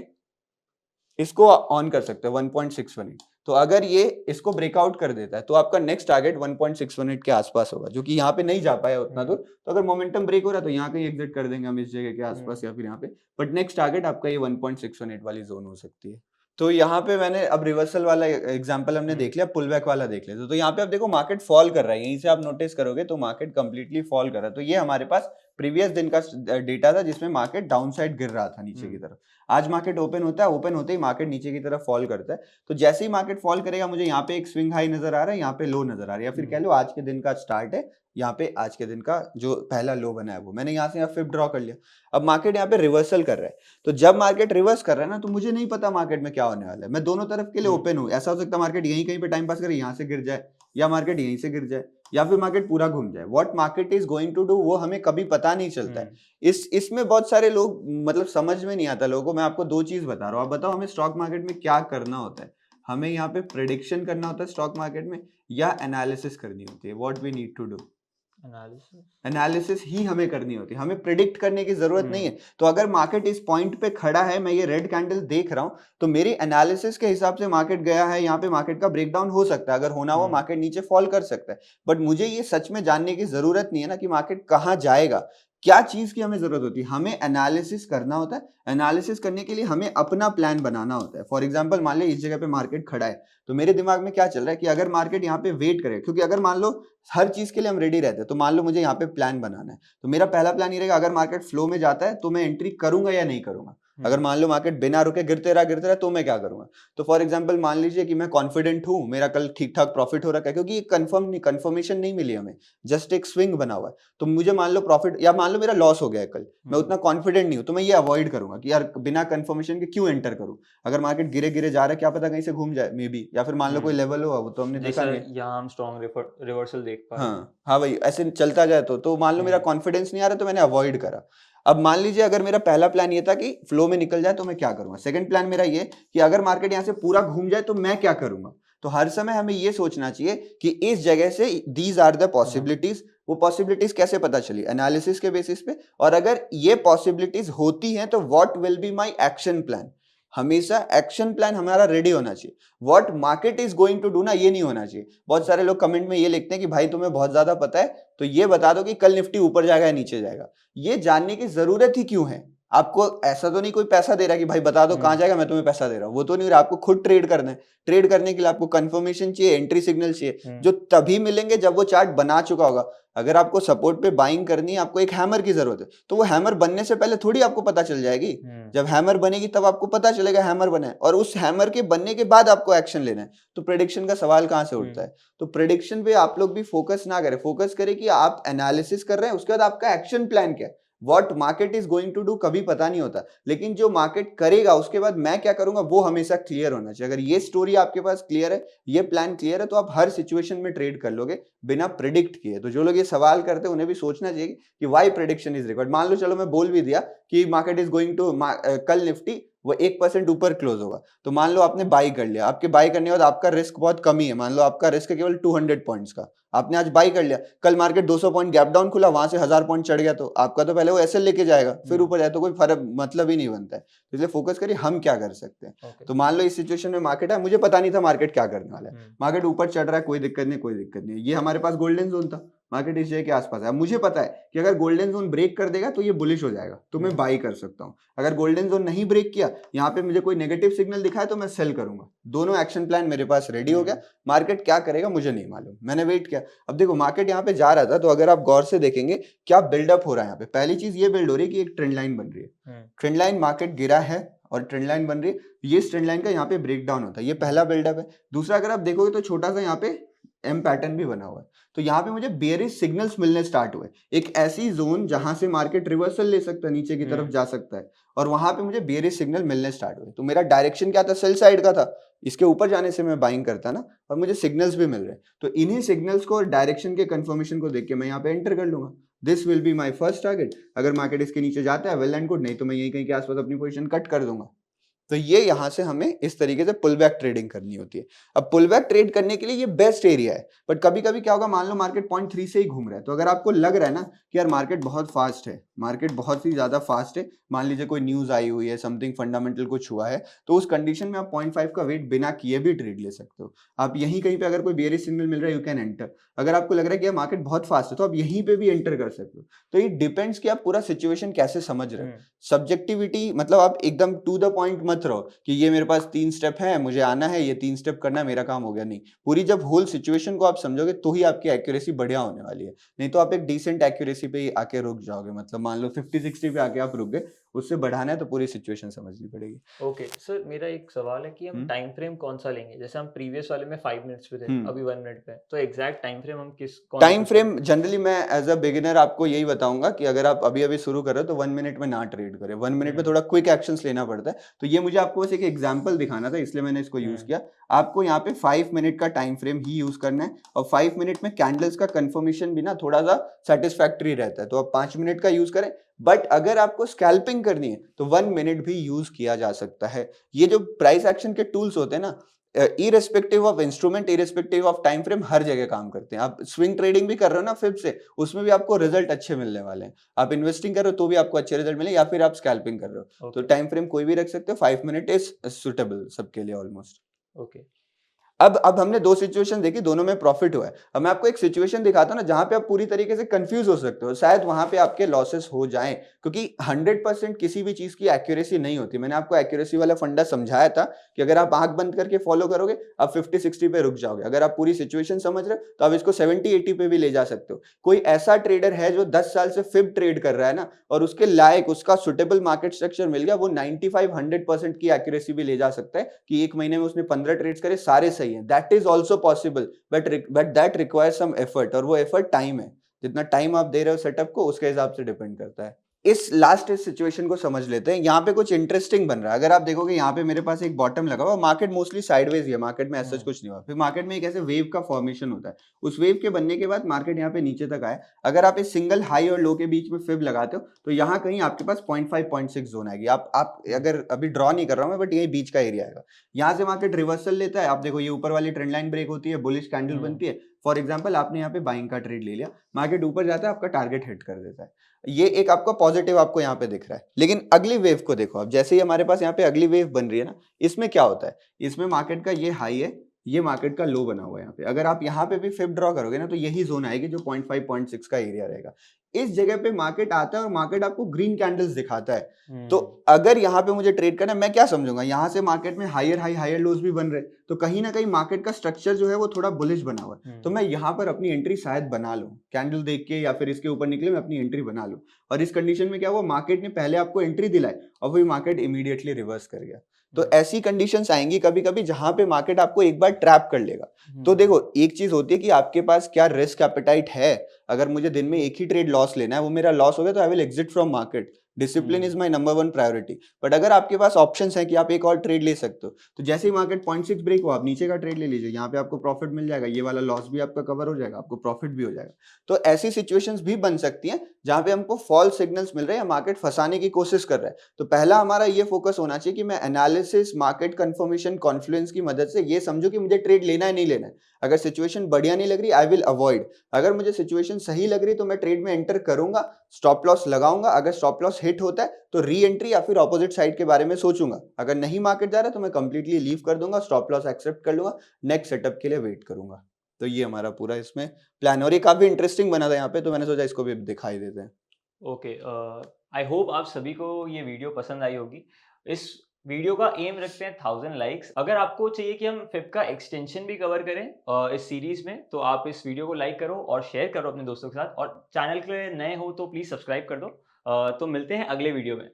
इसको ऑन कर सकते हो 1.618। तो अगर ये इसको ब्रेकआउट कर देता है तो आपका नेक्स्ट टारगेट 1.618 के आसपास होगा, जो कि यहाँ पे नहीं जा पाया उतना दूर। तो अगर मोमेंटम ब्रेक हो रहा है तो यहाँ कहीं एग्जिट कर देंगे हम इस जगह के आसपास या फिर यहाँ पे, बट नेक्स्ट टारगेट आपका ये 1.618 वाली जोन हो सकती है। तो यहाँ पे मैंने अब रिवर्सल वाला एग्जांपल हमने देख लिया, पुल बैक वाला देख लिया। तो यहाँ पे आप देखो मार्केट फॉल कर रहा है, यहीं से आप नोटिस करोगे तो मार्केट कंप्लीटली फॉल कर रहा है। तो ये हमारे पास प्रीवियस दिन का डेटा था जिसमें मार्केट डाउन साइड गिर रहा था नीचे की तरफ। आज मार्केट ओपन होता है, ओपन होते ही मार्केट नीचे की तरफ फॉल करता है। तो जैसे ही मार्केट फॉल करेगा मुझे यहाँ पे एक स्विंग हाई नजर आ रहा है, यहाँ पे लो नजर आ रहा है, या फिर कह लो आज के दिन का स्टार्ट है, यहाँ पे आज के दिन का जो पहला लो बना है वो मैंने यहाँ से फिर ड्रॉ कर लिया। अब मार्केट यहाँ पे रिवर्सल कर रहा है, तो जब मार्केट रिवर्स कर रहा है ना, तो मुझे नहीं पता मार्केट में क्या होने वाला है, मैं दोनों तरफ के लिए ओपन हूँ। ऐसा हो सकता है मार्केट यहीं कहीं पे टाइम पास करे, यहाँ से गिर जाए, या मार्केट यहीं से गिर जाए, या फिर मार्केट पूरा घूम जाए। What market is going to do वो हमें कभी पता नहीं चलता है। इसमें बहुत सारे लोग मतलब समझ में नहीं आता लोगों को। मैं आपको दो चीज बता रहा हूँ, आप बताओ हमें स्टॉक मार्केट में क्या करना होता है? हमें यहाँ पे प्रेडिक्शन करना होता है स्टॉक मार्केट में, या एनालिसिस करनी होती है? What we need to do? Analysis ही हमें करनी होती है, हमें प्रिडिक्ट करने की जरूरत नहीं है। तो अगर मार्केट इस पॉइंट पे खड़ा है, मैं ये रेड कैंडल देख रहा हूं, तो मेरी एनालिसिस के हिसाब से मार्केट गया है, यहाँ पे मार्केट का ब्रेकडाउन हो सकता है, अगर होना हो मार्केट नीचे फॉल कर सकता है। बट मुझे ये सच में जानने की जरूरत नहीं है ना कि मार्केट कहाँ जाएगा। क्या चीज की हमें जरूरत होती है? हमें एनालिसिस करना होता है। एनालिसिस करने के लिए हमें अपना प्लान बनाना होता है। फॉर एग्जांपल मान लो इस जगह पे मार्केट खड़ा है, तो मेरे दिमाग में क्या चल रहा है कि अगर मार्केट यहाँ पे वेट करे, क्योंकि अगर मान लो हर चीज के लिए हम रेडी रहते हैं, तो मान लो मुझे यहाँ पे प्लान बनाना है, तो मेरा पहला प्लान ये रहेगा अगर मार्केट फ्लो में जाता है तो मैं एंट्री करूंगा या नहीं करूंगा। अगर मान लो मार्केट बिना रुके गिरते रहा तो मैं क्या करूंगा? तो फॉर एग्जांपल मान लीजिए कि मैं कॉन्फिडेंट हूं, मेरा कल ठीक ठाक प्रॉफिट हो रहा है, क्योंकि ये कंफर्मेशन नहीं मिली हमें, जस्ट एक स्विंग बना हुआ है। तो मुझे मान लो प्रॉफिट, या मान लो मेरा लॉस हो गया है कल, मैं उतना कॉन्फिडेंट नहीं हूं, तो मैं ये अवॉइड करूंगा कि यार बिना कंफर्मेशन के क्यों एंटर करूं। अगर मार्केट गिरे गिरे जा रहा है, क्या पता कहीं से घूम जाए मे बी, या फिर मान लो कोई लेवल हो, वो तो हमने देखा नहीं, यहाँ हम स्ट्रॉन्ग रिवर्सल देख पा रहे हैं। हाँ भाई, ऐसे चलता जाए तो मान लो मेरा कॉन्फिडेंस नहीं आ रहा, तो मैंने अवॉइड करा। अब मान लीजिए अगर मेरा पहला प्लान ये था कि फ्लो में निकल जाए तो मैं क्या करूंगा। सेकंड प्लान मेरा ये कि अगर मार्केट यहाँ से पूरा घूम जाए तो मैं क्या करूंगा। तो हर समय हमें ये सोचना चाहिए कि इस जगह से दीज आर द पॉसिबिलिटीज। वो पॉसिबिलिटीज कैसे पता चली? एनालिसिस के बेसिस पे। और अगर ये पॉसिबिलिटीज होती हैं तो what will be my action plan. हमेशा एक्शन प्लान हमारा रेडी होना चाहिए। What market is going to do ना, ये नहीं होना चाहिए। बहुत सारे लोग कमेंट में ये लिखते हैं कि भाई तुम्हें बहुत ज्यादा पता है, तो ये बता दो कि कल निफ्टी ऊपर जाएगा या नीचे जाएगा। ये जानने की जरूरत ही क्यों है? आपको ऐसा तो नहीं कोई पैसा दे रहा कि भाई बता दो कहां जाएगा, मैं तुम्हें पैसा दे रहा हूं, वो तो नहीं रहा। आपको खुद ट्रेड करना है। ट्रेड करने के लिए आपको कंफर्मेशन चाहिए, एंट्री सिग्नल चाहिए, जो तभी मिलेंगे जब वो चार्ट बना चुका होगा। अगर आपको सपोर्ट पे बाइंग करनी है, आपको एक हैमर की जरूरत है, तो वो हैमर बनने से पहले थोड़ी आपको पता चल जाएगी। जब हैमर बनेगी तब आपको पता चलेगा हैमर बना है, और उस हैमर के बनने के बाद आपको एक्शन लेना है। तो प्रेडिक्शन का सवाल कहां से उठता है? तो प्रेडिक्शन पे आप लोग भी फोकस ना करें, फोकस करें कि आप एनालिसिस कर रहे हैं, उसके बाद आपका एक्शन प्लान क्या है। What market is going to do कभी पता नहीं होता, लेकिन जो मार्केट करेगा उसके बाद मैं क्या करूंगा वो हमेशा क्लियर होना चाहिए। अगर ये स्टोरी आपके पास क्लियर है, ये प्लान क्लियर है, तो आप हर सिचुएशन में ट्रेड कर लोगे बिना प्रिडिक्ट किए। तो जो लोग ये सवाल करते हैं उन्हें भी सोचना चाहिए कि व्हाई प्रेडिक्शन इज रिक्वायर्ड। मान लो चलो मैं बोल भी दिया कि मार्केट इज गोइंग टू, कल निफ्टी वो 1% ऊपर क्लोज होगा, तो मान लो आपने बाई कर लिया। आपके बाई करने के बाद आपका रिस्क बहुत कम ही है, मान लो आपका रिस्क है केवल 200 पॉइंट्स का, आपने आज बाई कर लिया। कल मार्केट 200 पॉइंट गैप डाउन खुला, वहां से 1000 पॉइंट चढ़ गया, तो आपका तो पहले वो ऐसे लेके जाएगा, फिर ऊपर जाए तो कोई फर्क मतलब ही नहीं बनता है। इसलिए फोकस करिए हम क्या कर सकते हैं। तो मान लो इस सिचुएशन में मार्केट है, मुझे पता नहीं था मार्केट क्या करने वाला है, मार्केट ऊपर चढ़ रहा है, कोई दिक्कत नहीं, कोई दिक्कत नहीं। ये हमारे पास गोल्डन जोन था, मार्केट इस जगह के आसपास है। मुझे पता है कि अगर गोल्डन जोन ब्रेक कर देगा तो ये बुलिश हो जाएगा, तो मैं बाई कर सकता हूँ। अगर गोल्डन जोन नहीं ब्रेक किया, यहाँ पे मुझे कोई नेगेटिव सिग्नल दिखा है, तो मैं सेल करूंगा। दोनों एक्शन प्लान मेरे पास रेडी हो गया। मार्केट क्या करेगा मुझे नहीं मालूम, मैंने वेट किया। अब देखो मार्केट यहाँ पे जा रहा था, तो अगर आप गौर से देखेंगे क्या बिल्डअप हो रहा है यहाँ पे। पहली चीज ये बिल्ड हो रही है कि एक ट्रेंड लाइन बन रही है। ट्रेंड लाइन, मार्केट गिरा है और ट्रेंड लाइन बन रही है, ये ट्रेंड लाइन का यहाँ पे ब्रेक डाउन होता है, ये पहला बिल्डअप है। दूसरा अगर आप देखोगे तो छोटा सा यहाँ पे एम पैटर्न भी बना हुआ है, तो यहाँ पे मुझे बेयरिश सिग्नल्स मिलने स्टार्ट हुए। एक ऐसी जोन जहां से मार्केट रिवर्सल ले सकता है, नीचे की तरफ जा सकता है, और वहां पे मुझे बेयरिश सिग्नल मिलने स्टार्ट हुए। तो मेरा डायरेक्शन क्या था? सेल साइड का था। इसके ऊपर जाने से मैं बाइंग करता ना, और मुझे सिग्नल्स भी मिल रहे हैं, तो इन्हीं सिग्नल्स को और डायरेक्शन के कंफर्मेशन को देख के मैं यहाँ पे एंटर कर लूंगा। This will be my first target. अगर मार्केट इसके नीचे जाता है वेल एंड गुड, नहीं तो मैं यहीं कहीं के आसपास अपनी पोजीशन कट कर दूंगा। तो ये यहाँ से हमें इस तरीके से पुल बैक ट्रेडिंग करनी होती है। अब पुल बैक ट्रेड करने के लिए ये बेस्ट एरिया है, बट कभी कभी क्या होगा, मान लो मार्केट 0.3 से ही घूम रहा है, तो अगर आपको लग रहा है ना कि यार मार्केट बहुत फास्ट है, मार्केट बहुत ही ज्यादा फास्ट है, मान लीजिए कोई न्यूज आई हुई है, समथिंग फंडामेंटल कुछ हुआ है, तो उस कंडीशन में आप 0.5 का वेट बिना किए भी ट्रेड ले सकते हो। आप यहीं कहीं पे अगर कोई बेयरिश सिग्नल मिल रहा है, यू कैन एंटर। अगर आपको लग रहा है कि मार्केट बहुत फास्ट है, तो आप यहीं पे भी एंटर कर सकते हो। तो ये डिपेंड्स कि आप पूरा सिचुएशन कैसे समझ रहे हो। सब्जेक्टिविटी मतलब आप एकदम टू द पॉइंट मत मत रहो कि ये मेरे पास 3 स्टेप है, मुझे आना है, ये 3 स्टेप करना है, मेरा काम हो गया। नहीं, पूरी जब होल सिचुएशन को आप समझोगे तो ही आपकी एक्यूरेसी बढ़िया होने वाली है। नहीं तो आप एक डिसेंट एक्यूरेसी पे ही आके रुक जाओगे, मतलब मान लो 50-60 पे आके आप रुक गए, उससे बढ़ाना है तो पूरी सिचुएशन समझनी पड़ेगी। ओके सर, मेरा एक सवाल है कि हम टाइम फ्रेम कौन सा लेंगे? जैसे हम प्रीवियस वाले में 5 मिनट्स पे थे, अभी 1 मिनट पे, तो एग्जैक्ट टाइम फ्रेम हम कौन टाइम फ्रेम जनरली मैं एज अ बिगिनर आपको यही बताऊंगा कि अगर आप अभी अभी शुरू कर रहे हो तो 1 मिनट में ना ट्रेड करें। 1 मिनट में थोड़ा क्विक एक्शंस लेना पड़ता है। तो ये मुझे आपको बस एक एग्जांपल दिखाना था, इसलिए मैंने इसको यूज किया। आपको यहाँ पे 5 मिनट का टाइम फ्रेम ही यूज करना है, और 5 मिनट में कैंडल्स का कंफर्मेशन भी ना थोड़ा सा सेटिस्फैक्टरी रहता है, तो आप 5 मिनट का यूज करें। बट अगर आपको स्कैल्पिंग करनी है तो 1 मिनट भी यूज किया जा सकता है। ये जो प्राइस एक्शन के टूल्स होते हैं ना, irrespective of instrument, irrespective of time frame, हर जगह काम करते हैं। आप स्विंग ट्रेडिंग भी कर रहे हो ना फिब से, उसमें भी आपको रिजल्ट अच्छे मिलने वाले हैं। आप इन्वेस्टिंग कर रहे हो तो भी आपको अच्छे रिजल्ट मिले, या फिर आप स्कैल्पिंग कर रहे हो तो टाइम फ्रेम कोई भी रख सकते हो। 5 मिनट इज सुटेबल सबके लिए ऑलमोस्ट। ओके। अब हमने 2 सिचुएशन देखी, दोनों में प्रॉफिट हुआ है। अब मैं आपको एक सिचुएशन दिखाता हूं ना जहां पे आप पूरी तरीके से कंफ्यूज हो सकते हो, शायद वहां पे आपके लॉसेस हो जाएं, क्योंकि 100% किसी भी चीज की एक्यूरेसी नहीं होती। मैंने आपको एक्यूरेसी वाला फंडा समझाया था कि अगर आप आंख बंद करके फॉलो करोगे आप 50-60 पे रुक जाओगे। अगर आप पूरी सिचुएशन समझ रहे हो तो आप इसको 70-80 पे भी ले जा सकते हो। कोई ऐसा ट्रेडर है जो 10 साल से फिब ट्रेड कर रहा है ना, और उसके लायक उसका सुटेबल मार्केट स्ट्रक्चर मिल गया, वो 95-100% की एक्यूरेसी भी ले जा सकता है कि एक महीने में उसने 15 ट्रेड्स करे, सारे सही है। That is also possible, but that requires some effort, और वो एफर्ट टाइम है। जितना टाइम आप दे रहे हो सेटअप को, उसके हिसाब से डिपेंड करता है। इस लास्ट सिचुएशन को समझ लेते हैं। यहाँ पे कुछ इंटरेस्टिंग बन रहा है। अगर आप देखोगे यहाँ पे मेरे पास एक बॉटम लगा हुआ, मार्केट मोस्टली साइडवेज है, मार्केट में ऐसा कुछ नहीं हुआ। फिर मार्केट में एक ऐसे वेव का फॉर्मेशन होता है, उस वेव के बनने के बाद मार्केट यहाँ पे नीचे तक आया। अगर आप इस सिंगल हाई और लो के बीच में फिब लगाते हो तो यहाँ कहीं आपके पास 0.5-0.6 जोन आएगी। आप अगर अभी ड्रॉ नहीं कर रहा हूँ मैं, बट यही बीच का एरिया आएगा। यहाँ से मार्केट रिवर्सल लेता है, आप देखो ये ऊपर वाली ट्रेंड लाइन ब्रेक होती है, बुलिश कैंडल बनती है। फॉर एग्जाम्पल आपने यहाँ पे बाइंग का ट्रेड ले लिया, मार्केट ऊपर जाता है, आपका टारगेट हिट कर देता है। ये एक आपका पॉजिटिव आपको यहाँ पे दिख रहा है। लेकिन अगली वेव को देखो, अब जैसे ही हमारे पास यहाँ पे अगली वेव बन रही है ना, इसमें क्या होता है, इसमें मार्केट का ये हाई है, ये मार्केट का लो बना हुआ है यहाँ पे। अगर आप यहाँ पे भी फिब ड्रॉ करोगे ना तो यही जोन आएगी जो 0.5-0.6 का एरिया रहेगा। इस जगह पे मार्केट आता है और मार्केट आपको ग्रीन कैंडल्स दिखाता है। तो अगर यहाँ पे मुझे ट्रेड करना है, मैं क्या समझूंगा, यहाँ से मार्केट में हायर हाई हायर लोज भी बन रहे, तो कहीं ना कहीं मार्केट का स्ट्रक्चर जो है वो थोड़ा बुलिश बना हुआ है। तो मैं यहाँ पर अपनी एंट्री शायद बना लूं, कैंडल देख के या फिर इसके ऊपर निकले मैं अपनी एंट्री बना लूं। और इस कंडीशन में क्या हुआ, मार्केट ने पहले आपको एंट्री दिलाई और फिर मार्केट इमीडिएटली रिवर्स कर गया। तो ऐसी कंडीशंस आएंगी कभी कभी जहां पे मार्केट आपको एक बार ट्रैप कर लेगा। तो देखो एक चीज होती है कि आपके पास क्या रिस्क एपेटाइट है। अगर मुझे दिन में एक ही ट्रेड लॉस लेना है, वो मेरा लॉस हो गया तो I will exit from market. Discipline is my number 1 priority. But अगर आपके पास ऑप्शंस हैं कि आप एक और ट्रेड ले सकते हो, तो जैसे ही मार्केट 0.6 ब्रेक हो आप नीचे का ट्रेड ले लीजिए, यहाँ पे आपको प्रॉफिट मिल जाएगा, ये वाला लॉस भी आपका कवर हो जाएगा, आपको प्रॉफिट भी हो जाएगा। तो ऐसी सिचुएशंस भी बन सकती हैं जहां पे हमको फॉल्स सिग्नल्स मिल रहे हैं, मार्केट फंसाने की कोशिश कर रहा है। तो पहला हमारा ये फोकस होना चाहिए कि मैं एनालिसिस, मार्केट कंफर्मेशन, कॉन्फ्लुएंस की मदद से ये समझो कि मुझे ट्रेड लेना है नहीं लेना है। अगर सिचुएशन बढ़िया नहीं लग रही आई विल अवॉइड। अगर मुझे सिचुएशन सही लग रही तो मैं ट्रेड में एंटर करूंगा, स्टॉप लॉस लगाऊंगा। अगर स्टॉप लॉस हिट होता है तो री एंट्री या फिर ऑपोजिट साइड के बारे में सोचूंगा। अगर नहीं मार्केट जा रहा तो मैं कंप्लीटली लीव कर दूंगा, स्टॉप लॉस एक्सेप्ट कर लूंगा, नेक्स्ट सेटअप के लिए वेट करूंगा। तो ये हमारा पूरा इसमें प्लान, और ये काफी इंटरेस्टिंग बना था यहाँ पे, तो मैंने सोचा इसको भी दिखाई देते हैं। ओके, आई होप आप सभी को ये वीडियो पसंद आई होगी। इस वीडियो का एम रखते हैं 1000 लाइक्स। अगर आपको चाहिए कि हम फिब का एक्सटेंशन भी कवर करें इस सीरीज में, तो आप इस वीडियो को लाइक करो और शेयर करो अपने दोस्तों के साथ, और चैनल के लिए नए हो तो प्लीज़ सब्सक्राइब कर दो। तो मिलते हैं अगले वीडियो में।